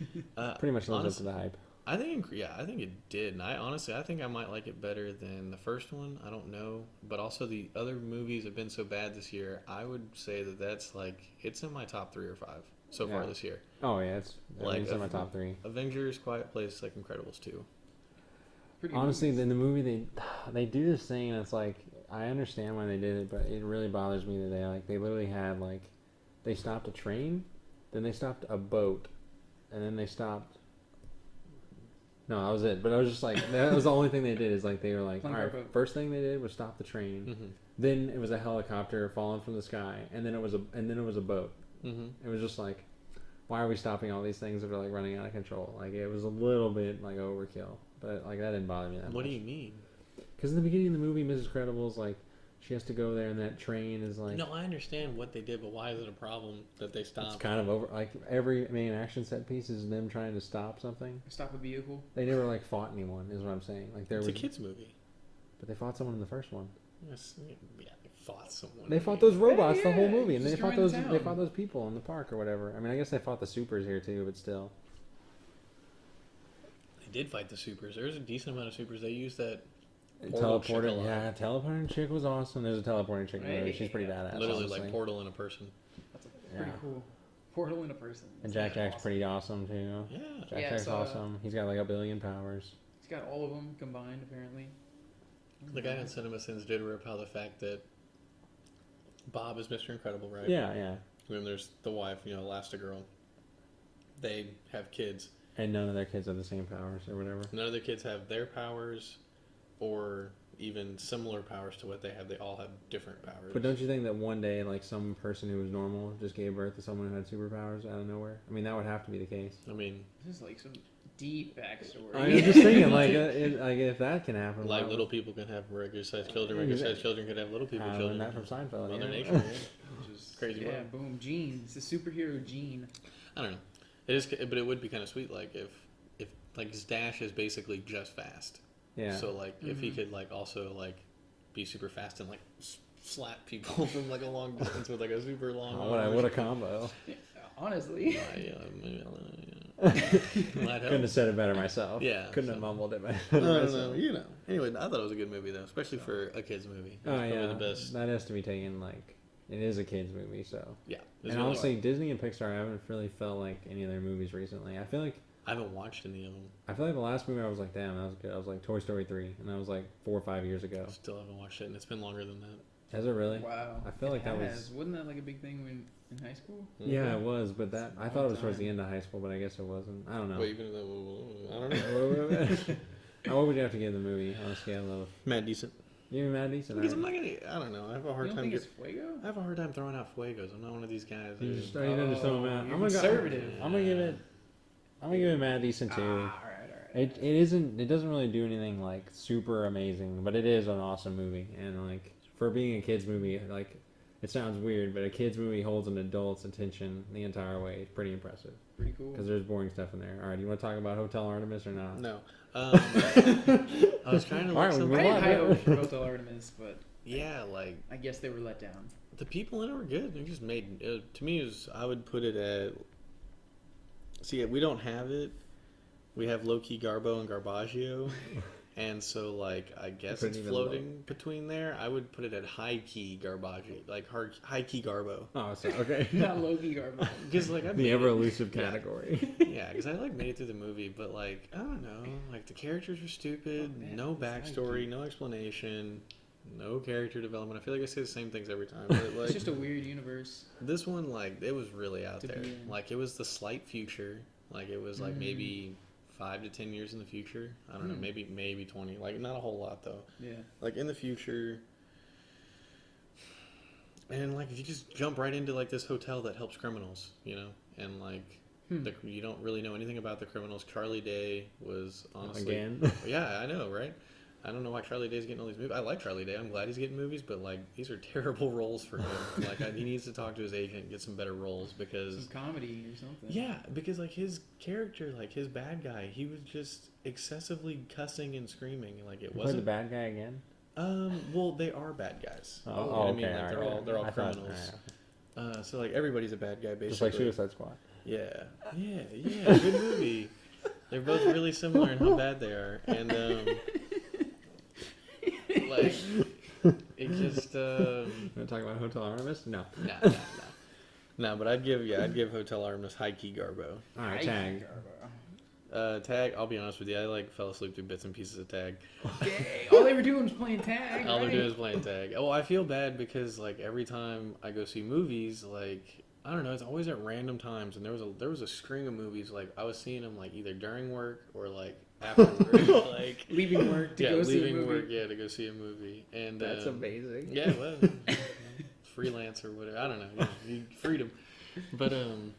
Pretty much lives up to the hype. I think it did, and I think I might like it better than the first one. I don't know, but also the other movies have been so bad this year. I would say that's like it's in my top 3 or 5 so far this year. Oh yeah, it's in my top 3. Avengers, Quiet Place, like Incredibles 2. Honestly, in the movie they do this thing, and it's like I understand why they did it, but it really bothers me that they literally had they stopped a train, then they stopped a boat, and then they stopped. No, that was it. But I was just like, that was the only thing they did is they were like, all right, first thing they did was stop the train. Mm-hmm. Then it was a helicopter falling from the sky, and then it was a boat. Mm-hmm. It was just like, why are we stopping all these things that are running out of control? It was a little bit overkill, but that didn't bother me that much. What do you mean? Because in the beginning of the movie, Mrs. Credible's she has to go there, and that train is No, I understand what they did, but why is it a problem that they stopped? It's kind of over. Every main action set piece is them trying to stop something. Stop a vehicle. They never fought anyone, is what I'm saying. It's a kids movie. But they fought someone in the first one. Yes, yeah, they fought someone. They fought those robots the whole movie, and they fought those people in the park or whatever. I mean, I guess they fought the supers here too, but still. They did fight the supers. There was a decent amount of supers. They used that. Teleporting chick was awesome. There's a teleporting chick in the movie. She's pretty badass. Literally honestly. Portal in a person. That's pretty cool. Portal in a person. And Jack's pretty awesome too. Yeah. Jack's awesome. He's got 1 billion powers. He's got all of them combined apparently. The guy on Cinema Sins did rip how the fact that Bob is Mr. Incredible, right? Yeah. And then there's the wife, Elastigirl. They have kids. And none of their kids have the same powers or whatever. None of their kids have their powers or even similar powers to what they have. They all have different powers. But don't you think that one day, some person who was normal just gave birth to someone who had superpowers out of nowhere? I mean, that would have to be the case. I mean... This is some deep backstory. I'm just thinking, if that can happen... little people can have regular-sized children. Regular-sized children can have little people children. That from Seinfeld. Mother Nature, which is crazy. Yeah, boom, gene. It's a superhero gene. I don't know. It is, but it would be kind of sweet, if Dash is basically just fast. Yeah. So if he could also be super fast and slap people from a long distance with a super long. What a combo! Yeah, honestly. Couldn't have said it better myself. Yeah. Couldn't have mumbled it better myself. Anyway, I thought it was a good movie though, especially for a kids movie. Oh yeah. The best. That has to be taken it is a kids movie, so. Yeah. And honestly, Disney and Pixar, I haven't really felt like any of their movies recently. I feel like. I haven't watched any of them. I feel like the last movie I was like, damn, that was good. I was like Toy Story 3, and that was 4 or 5 years ago. Still haven't watched it, and it's been longer than that. Has it really? Wow. I feel like that was... Wasn't that a big thing in high school? Yeah, it was, but I thought it was towards the end of high school, but I guess it wasn't. I don't know. Wait, even though... I don't know. What would you have to give the movie on a scale of... Mad decent. You mean Mad decent? Because I'm not gonna... I don't know. I have a hard time... You don't think it's Fuego? I have a hard time throwing out Fuegos. I'm not one of these guys. You just throw them out. I'm conservative. I'm gonna give it Mad decent too. Alright. It doesn't really do anything super amazing, but it is an awesome movie, and for being a kids movie, it sounds weird, but a kids movie holds an adult's attention the entire way. It's pretty impressive. Pretty cool. Because there's boring stuff in there. All right, do you want to talk about Hotel Artemis or not? No. I was trying to look something. I had high hopes for Hotel Artemis, but yeah, I guess they were let down. The people in it were good. They just made to me I would put it at. See, we don't have it. We have low-key Garbo and Garbaggio. And so, like, I guess Put it it's even floating between there. I would put it at high-key garbage, like high-key garbo. Oh, so okay. Not low-key garbage. Because, like, I The ever elusive category. Yeah, because I, like, made it through the movie, but, like, I don't know. Like, the characters are stupid, Oh, man, no it's backstory, high-key. no explanation, no character development. I feel like I say the same things every time, but, like... It's just a weird universe. This one, like, it was really out To there. be in. Like, it was the slight future. Like, it was, like, maybe 5 to 10 years in the future. I don't know, maybe 20. Like, not a whole lot, though. Yeah. Like, in the future. And, like, if you just jump right into, like, this hotel that helps criminals, you know? And, like, you don't really know anything about the criminals. Charlie Day was, honestly... Again? Yeah, I know, right? I don't know why Charlie Day's getting all these movies. I like Charlie Day. I'm glad he's getting movies, but, like, these are terrible roles for him. Like, he needs to talk to his agent and get some better roles because... Some comedy or something. Yeah, because, like, his character, like, his bad guy, he was just excessively cussing and screaming. Like, it Play wasn't... the bad guy again? Well, they are bad guys. Oh, You know what I mean? okay, Like, alright. they're all I thought- criminals. alright. So, like, everybody's a bad guy, basically. Just like Suicide Squad. Yeah. Good movie. They're both really similar in how bad they are. And, like, it just, Want to talk about Hotel Artemis? No. Nah. No, but I'd give Hotel Artemis high-key garbo. Alright, tag. Tag, I'll be honest with you, I, like, fell asleep through bits and pieces of tag. Okay. All they were doing was playing tag. All they're right? doing is playing tag. Oh, I feel bad because, like, every time I go see movies, like, I don't know, it's always at random times, and there was a string of movies, like, I was seeing them, like, either during work or, like, after work, like... Leaving work to go see a leaving movie. work, to go see a movie. And, That's amazing. Yeah, well, freelance or whatever, I don't know, freedom. But,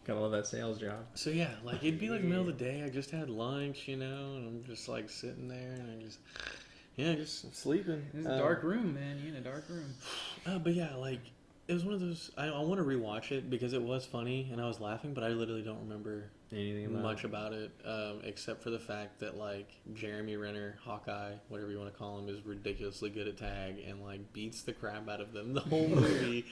Gotta love that sales job. so yeah, like, it'd be, like, middle of the day, I just had lunch, you know, and I'm just, like, sitting there, and just sleeping. It's a dark room, man. You're in a dark room. But yeah, like, it was one of those, I want to rewatch it because it was funny, and I was laughing, but I literally don't remember Anything about much about it, except for the fact that, like, Jeremy Renner, Hawkeye, whatever you want to call him, is ridiculously good at tag and, like, beats the crap out of them the whole movie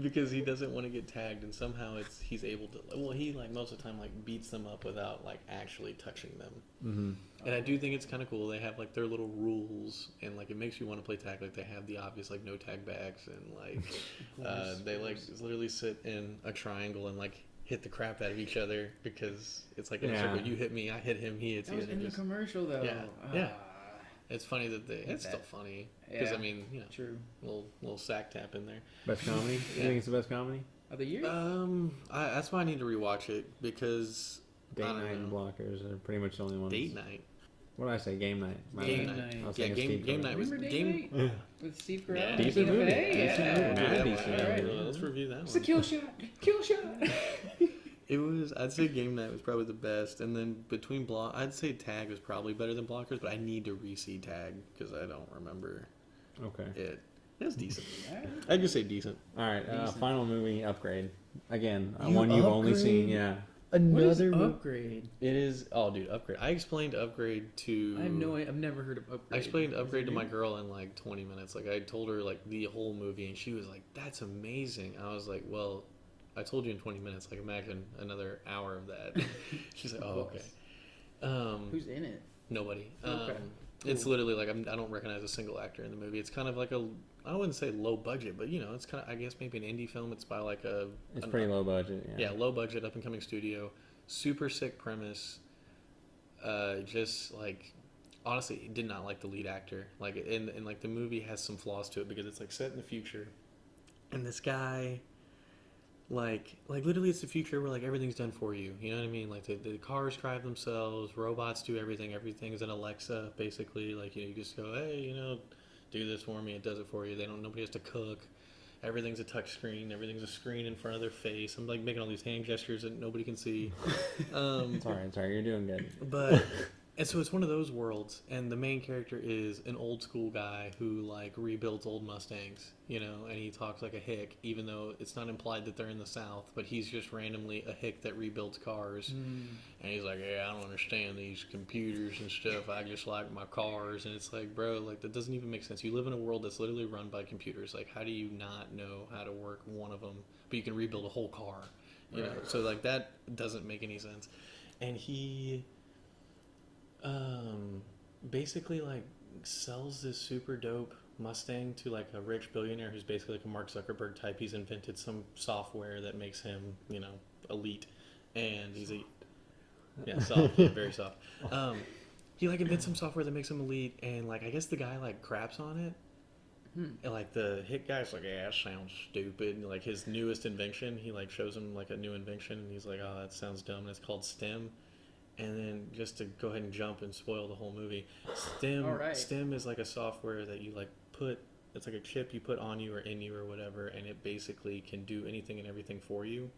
because he doesn't want to get tagged, and somehow he's able to, well, he, like, most of the time, like, beats them up without, like, actually touching them. Mm-hmm. And I do think it's kind of cool. They have, like, their little rules, and, like, it makes you want to play tag. Like, they have the obvious, like, no tag backs, and, like, they, like, literally sit in a triangle and, like, hit the crap out of each other because it's like in a Yeah. circle. You hit me, I hit him, he hits That you. was and in the just- commercial, though. Yeah. It's funny that it's still that. funny because Yeah. I mean, you know, True. little sack tap in there. Best comedy? You think it's the best comedy? Of the year? That's why I need to rewatch it because Date I don't night and know. blockers are pretty much the only ones. Date night. What did I say? Game night. My Game bad. night. I was Yeah, thinking Steve game Carell. night was Remember game. Date Night? With Steve Carell? Yeah. Decent Tina movie. Fey? Decent Yeah. movie. Mad decent Alright. movie. Let's review that It's a one. kill shot. Kill shot. It was. I'd say game night was probably the best, and then between I'd say Tag was probably better than Blockers, but I need to re-see Tag because I don't remember Okay. it. It was decent. I'd just say decent. Alright, Decent. final movie, Upgrade. Again, You one you've only Upgrade? seen, yeah. What is Another Upgrade? It is. Oh, dude, Upgrade. I explained Upgrade to. I have no idea. I've never heard of Upgrade. I explained Is Upgrade it to my new? girl in like 20 minutes. Like I told her like the whole movie, and she was like, "That's amazing." I was like, "Well, I told you in 20 minutes. Like imagine another hour of that." She's like, "Oh, okay." Who's in it? Nobody. Okay. It's literally like I don't recognize a single actor in the movie. It's kind of like I wouldn't say low budget, but you know, it's kind of I guess maybe an indie film. It's by like It's pretty low budget, yeah. yeah, low budget, up and coming studio. Super sick premise. Just like honestly, did not like the lead actor. Like and like the movie has some flaws to it because it's like set in the future, and this guy. Like literally it's the future where like everything's done for you. You know what I mean? Like the cars drive themselves, robots do everything. Everything's an Alexa basically. Like you just go, hey, you know, do this for me. It does it for you. Nobody has to cook. Everything's a touch screen. Everything's a screen in front of their face. I'm like making all these hand gestures that nobody can see. It's alright, you're doing good. But and so it's one of those worlds, and the main character is an old school guy who like rebuilds old Mustangs, you know, and he talks like a hick, even though it's not implied that they're in the South, but he's just randomly a hick that rebuilds cars, and he's like, yeah, I don't understand these computers and stuff. I just like my cars, and it's like, bro, like that doesn't even make sense. You live in a world that's literally run by computers. Like, how do you not know how to work one of them, but you can rebuild a whole car, you know? So like that doesn't make any sense, and he. basically like sells this super dope Mustang to like a rich billionaire who's basically like a Mark Zuckerberg type. He's invented some software that makes him, elite, and he's soft, yeah, very soft. He like invents some software that makes him elite, and like I guess the guy like craps on it. And like the hit guy's like, yeah, that sounds stupid. And like his newest invention, he like shows him like a new invention, and he's like, oh, that sounds dumb. And it's called STEM. And then just to go ahead and jump and spoil the whole movie, STEM is like a software that you like put. It's like a chip you put on you or in you or whatever, and it basically can do anything and everything for you.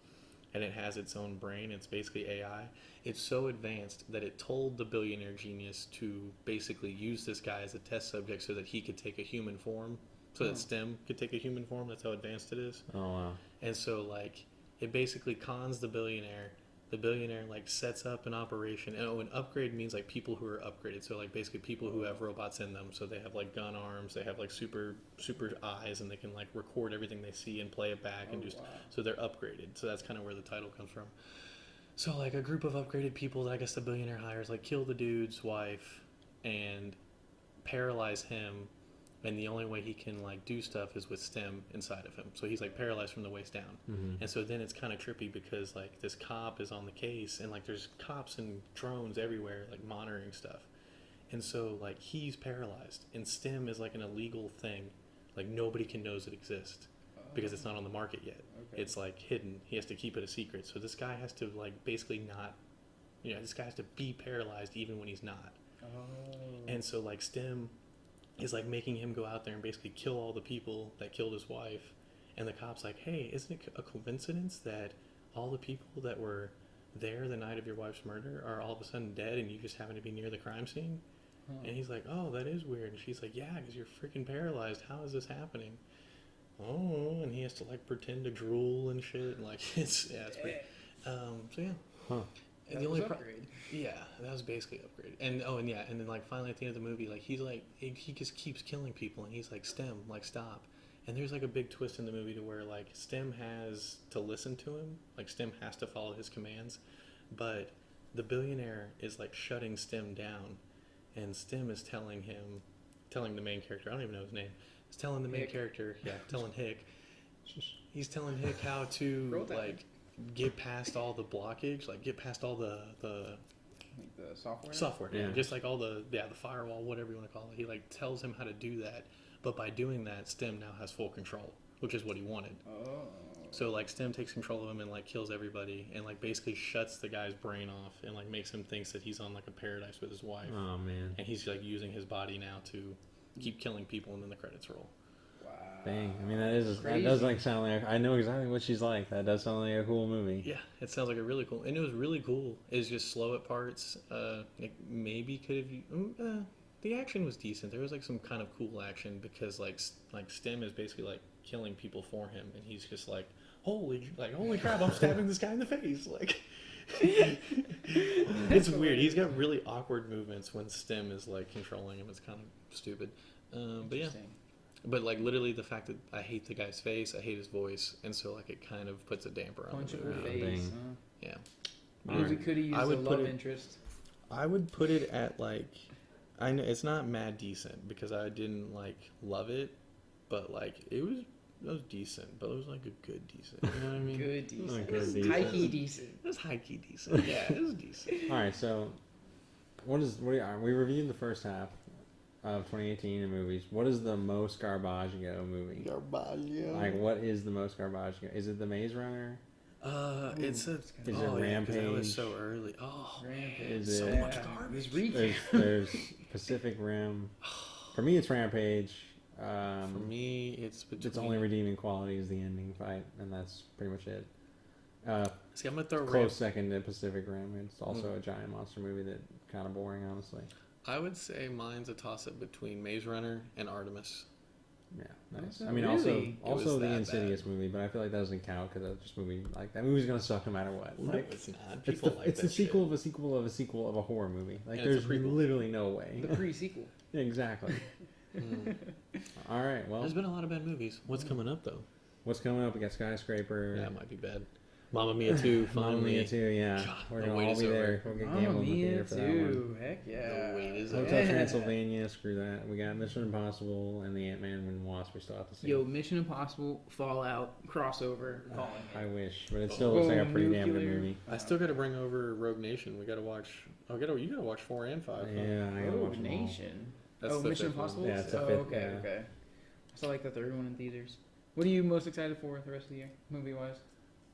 And it has its own brain. It's basically AI. It's so advanced that it told the billionaire genius to basically use this guy as a test subject so that he could take a human form, so that STEM could take a human form. That's how advanced it is. Oh, wow. And so, like, it basically cons the billionaire. The billionaire, like, sets up an operation. And an upgrade means, like, people who are upgraded. So, like, basically people who have robots in them. So they have, like, gun arms. They have, like, super eyes. And they can, like, record everything they see and play it back. So they're upgraded. So that's kind of where the title comes from. So, like, a group of upgraded people that I guess the billionaire hires, like, kill the dude's wife and paralyze him. And the only way he can, like, do stuff is with STEM inside of him. So he's, like, paralyzed from the waist down. Mm-hmm. And so then it's kind of trippy because, like, this cop is on the case. And, like, there's cops and drones everywhere, like, monitoring stuff. And so, like, he's paralyzed. And STEM is, like, an illegal thing. Like, nobody can know it exists because it's not on the market yet. Okay. It's, like, hidden. He has to keep it a secret. So this guy has to, like, basically not... this guy has to be paralyzed even when he's not. Oh. And so, like, STEM... is like making him go out there and basically kill all the people that killed his wife. And the cop's like, hey, isn't it a coincidence that all the people that were there the night of your wife's murder are all of a sudden dead and you just happen to be near the crime scene? And he's like, oh, that is weird. And she's like, yeah, because you're freaking paralyzed. How is this happening? Oh, and he has to like pretend to drool and shit. And like, it's pretty... so yeah. Huh. And the only upgrade. Yeah, that was basically upgrade. And and then like finally at the end of the movie, like he's like he just keeps killing people, and he's like, STEM, like stop. And there's like a big twist in the movie to where like STEM has to listen to him, like STEM has to follow his commands, but the billionaire is like shutting STEM down, and STEM is telling the main character, I don't even know his name, is telling the main character, telling Hick, he's telling Hick how to like get past all the blockage, like get past all the software, just like all the firewall, whatever you want to call it. He like tells him how to do that, but by doing that, STEM now has full control, which is what he wanted. So like STEM takes control of him and like kills everybody and like basically shuts the guy's brain off and like makes him think that he's on like a paradise with his wife. Oh man. And he's like using his body now to keep killing people, and then the credits roll. Dang, I mean that does like sound like, I know exactly what she's like. That does sound like a cool movie. Yeah, it sounds like a really cool, and it was really cool. It was just slow at parts. It maybe could have. The action was decent. There was like some kind of cool action because like STEM is basically like killing people for him, and he's just like holy crap, I'm stabbing this guy in the face. Like it's weird. He's got really awkward movements when STEM is like controlling him. It's kind of stupid. But yeah. But like literally the fact that I hate the guy's face, I hate his voice, and so like it kind of puts a damper on the movie. Face, Yeah. Maybe we could have used a love interest. I would put it at like, I know it's not mad decent because I didn't like love it, but like it was decent, but it was like a good decent. You know what I mean? Good decent. Good high key decent. It was high key decent. Yeah, it was decent. All right, so we reviewed the first half of 2018 in movies. What is the most Garbaggio movie? Garbaggio. Like, what is the most Garbaggio? Is it The Maze Runner? It's a. Is it Rampage? That was so early. Oh, Rampage. Is so it, much garbage. There's Pacific Rim. For me, it's Rampage. For me, it's between. Its only redeeming quality is the ending fight, and that's pretty much it. See, I'm gonna throw close second to Pacific Rim. It's also a giant monster movie that kind of boring, honestly. I would say mine's a toss-up between Maze Runner and Artemis. Yeah, nice. I mean, also the Insidious movie, but I feel like that doesn't count because that's just movie. Like that movie's gonna suck no matter what. No, like, it's not. It's the sequel of a sequel of a sequel of a horror movie. Like yeah, there's literally no way. The pre-sequel. Exactly. All right. Well, there's been a lot of bad movies. What's coming up though? What's coming up? We got Skyscraper. Yeah, it might be bad. Mamma Mia 2, Mamma finally. Mia 2, yeah. God, We're the gonna wait all is be over. there. We'll get Mamma gambled in the Mia theater for that one. too. Heck yeah. The wait is Hotel over. Transylvania, screw that. We got Mission Impossible and the Ant-Man and Wasp we still have to see. Yo, Mission Impossible, Fallout, crossover, calling it. I wish, but it still looks like a pretty damn good Nuclear. movie. I still got to bring over Rogue Nation. We got to watch. Oh, you got to watch 4 and 5. Huh? Yeah, I gotta Oh, watch them all. Nation. That's Oh, the Mission 5th one. Impossible? Yeah, it's the oh, 5th, okay, yeah. okay. I still like the third one in theaters. What are you most excited for the rest of the year, movie-wise?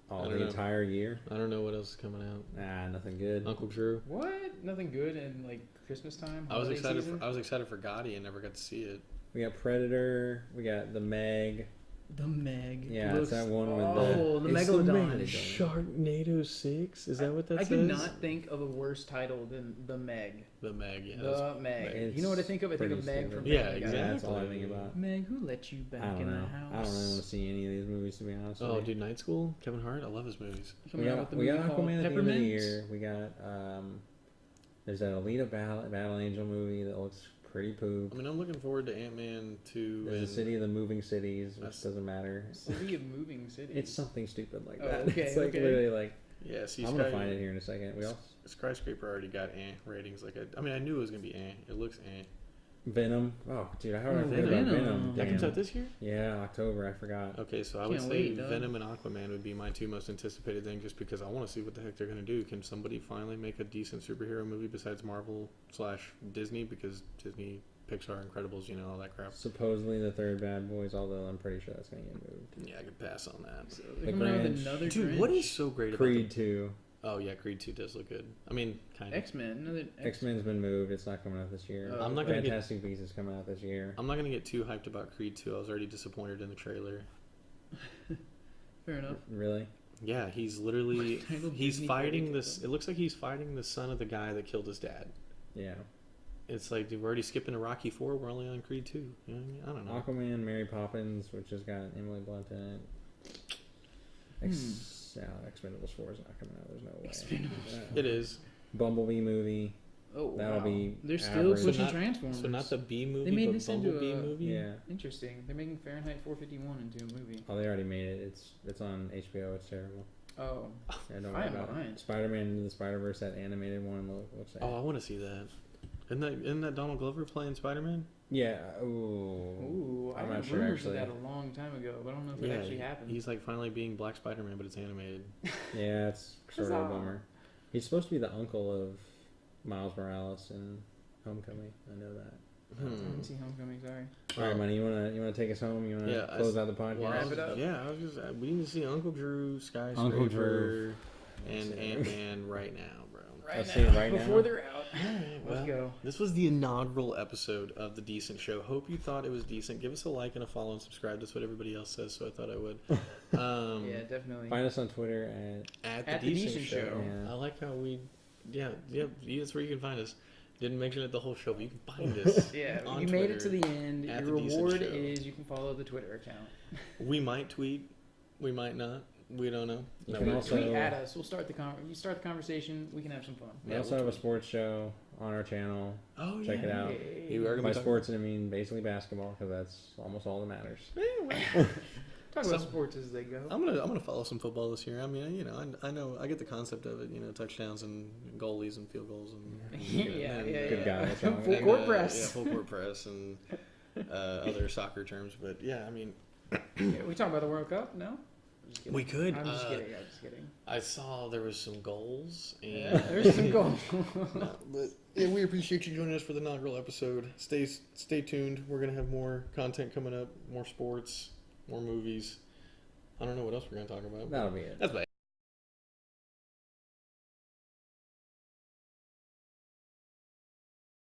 Oh, I the don't know. entire year? I don't know what else is coming out. Nah, nothing good. Uncle Drew. What? Nothing good in, like, Christmas time? I was holiday excited. season? I was excited for Gotti and never got to see it. We got Predator. We got The Meg. The Meg. Yeah, looks it's that one with awful. The It's Megalodon. Meg. Sharknado 6. Is that what that I says? could not think of a worse title than The Meg. The Meg. Yeah. that's- The Meg. It's You know what I think of? I think of pretty Meg from stupid. Yeah, Family Guy. exactly. That's all I think about. Meg, who let you back I don't in know. the I don't house? really want to see any of these movies, to be honest. Oh, with you. dude, Night School. Kevin Hart. I love his movies. Coming We out got, with the we got movie called Aquaman at the end of the Peppermint. year. We got there's that Alita Battle Angel movie that looks pretty poop. I mean, I'm looking forward to Ant-Man 2. There's and a City of the Moving Cities, which That's- doesn't matter. City of Moving Cities. It's something stupid like Oh, that. okay, It's like okay. literally like Yeah, see, I'm gonna find it here in a second. We also Skyscraper already got ratings. Like, I mean, I knew it was gonna be It looks Venom. Oh, dude, I Oh, forgot about Venom. Venom. That comes Damn. out this year. Yeah, October. I forgot. Okay, so I would Can't say wait, dog. Venom and Aquaman would be my 2 most anticipated things, just because I want to see what the heck they're gonna do. Can somebody finally make a decent superhero movie besides Marvel / Disney? Because Disney, Pixar, Incredibles, all that crap. Supposedly the third Bad Boys, although I'm pretty sure that's gonna get moved. Yeah, I could pass on that. So The they're coming out with Grinch. another Dude, what Grinch. is so great Creed about 2. Oh yeah, Creed 2 does look good. I mean, kind of. X-Men? Another X-Men's been moved. It's not coming out this year. Oh, I'm not gonna get. Fantastic Beasts is coming out this year. I'm not gonna get too hyped about Creed 2. I was already disappointed in the trailer. Fair enough. Really? Yeah, he's literally Titled he's Disney fighting credit. this. It looks like he's fighting the son of the guy that killed his dad. Yeah. It's like, dude, we're already skipping to Rocky 4. We're only on Creed 2. You know what I mean? I don't know. Aquaman, Mary Poppins, which has got Emily Blunt in it. Expendables 4 is not coming out. There's no way. Expendables. It is. Bumblebee movie. Oh, That'll wow. be They're still average. pushing So not- Transformers. So not the B movie, They made but this into Bumblebee a- movie. Yeah. Interesting. They're making Fahrenheit 451 into a movie. Oh, they already made it. It's on HBO. It's terrible. Oh, Yeah, don't I worry am about behind. it. Spider-Man Into the Spider-Verse, that animated one looks like. Oh, I want to see that. Isn't that Donald Glover playing Spider-Man? Yeah. Ooh. ooh! I I'm heard not sure, rumors actually. of that a long time ago, but I don't know if it actually happened. He's like finally being Black Spider-Man, but it's animated. Yeah, it's sort of a Huzzah. bummer. He's supposed to be the uncle of Miles Morales in Homecoming. I know that. I didn't see Homecoming. Sorry. All right, money. You wanna take us home? You wanna Yeah, close out the podcast? Well, Wrap it up. Yeah, I was just we need to see Uncle Drew, Skyscraper, Uncle Drew. and Ant-Man right now, bro. Let's see it right Before now. they're out. Let's Well, go. This was the inaugural episode of The Decent Show. Hope you thought it was decent. Give us a like and a follow and subscribe. That's what everybody else says, so I thought I would. Yeah, definitely. Find us on Twitter At The Decent Show. Yeah. I like how we, that's where you can find us. Didn't mention it the whole show, but you can find us. Yeah, on you made it to Twitter the end. at Your The Decent reward Show. is you can follow the Twitter account. We might tweet. We might not. We don't know. You No, can we- also- Tweet at us. We'll start the you start the conversation. We can have some fun. We Yeah, also we'll have a tweet. sports show on our channel. Oh, Check it out. You are gonna By be talking- sports, I mean basically basketball, because that's almost all that matters. Talk about sports as they go. I'm gonna follow some football this year. I mean, I know I get the concept of it. Touchdowns and goalies and field goals and Yeah, Good guy. What's wrong with Full that? court press. Yeah, full court press and other soccer terms. But yeah, I mean, Yeah, we talk about the World Cup? No. I'm just kidding. we could. I'm just kidding. I'm just kidding. I saw there was some goals and Yeah, there's some goals. No, but yeah, we appreciate you joining us for the inaugural episode. Stay tuned. We're gonna have more content coming up, more sports, more movies. I don't know what else we're gonna talk about. That'll be it. That's bad.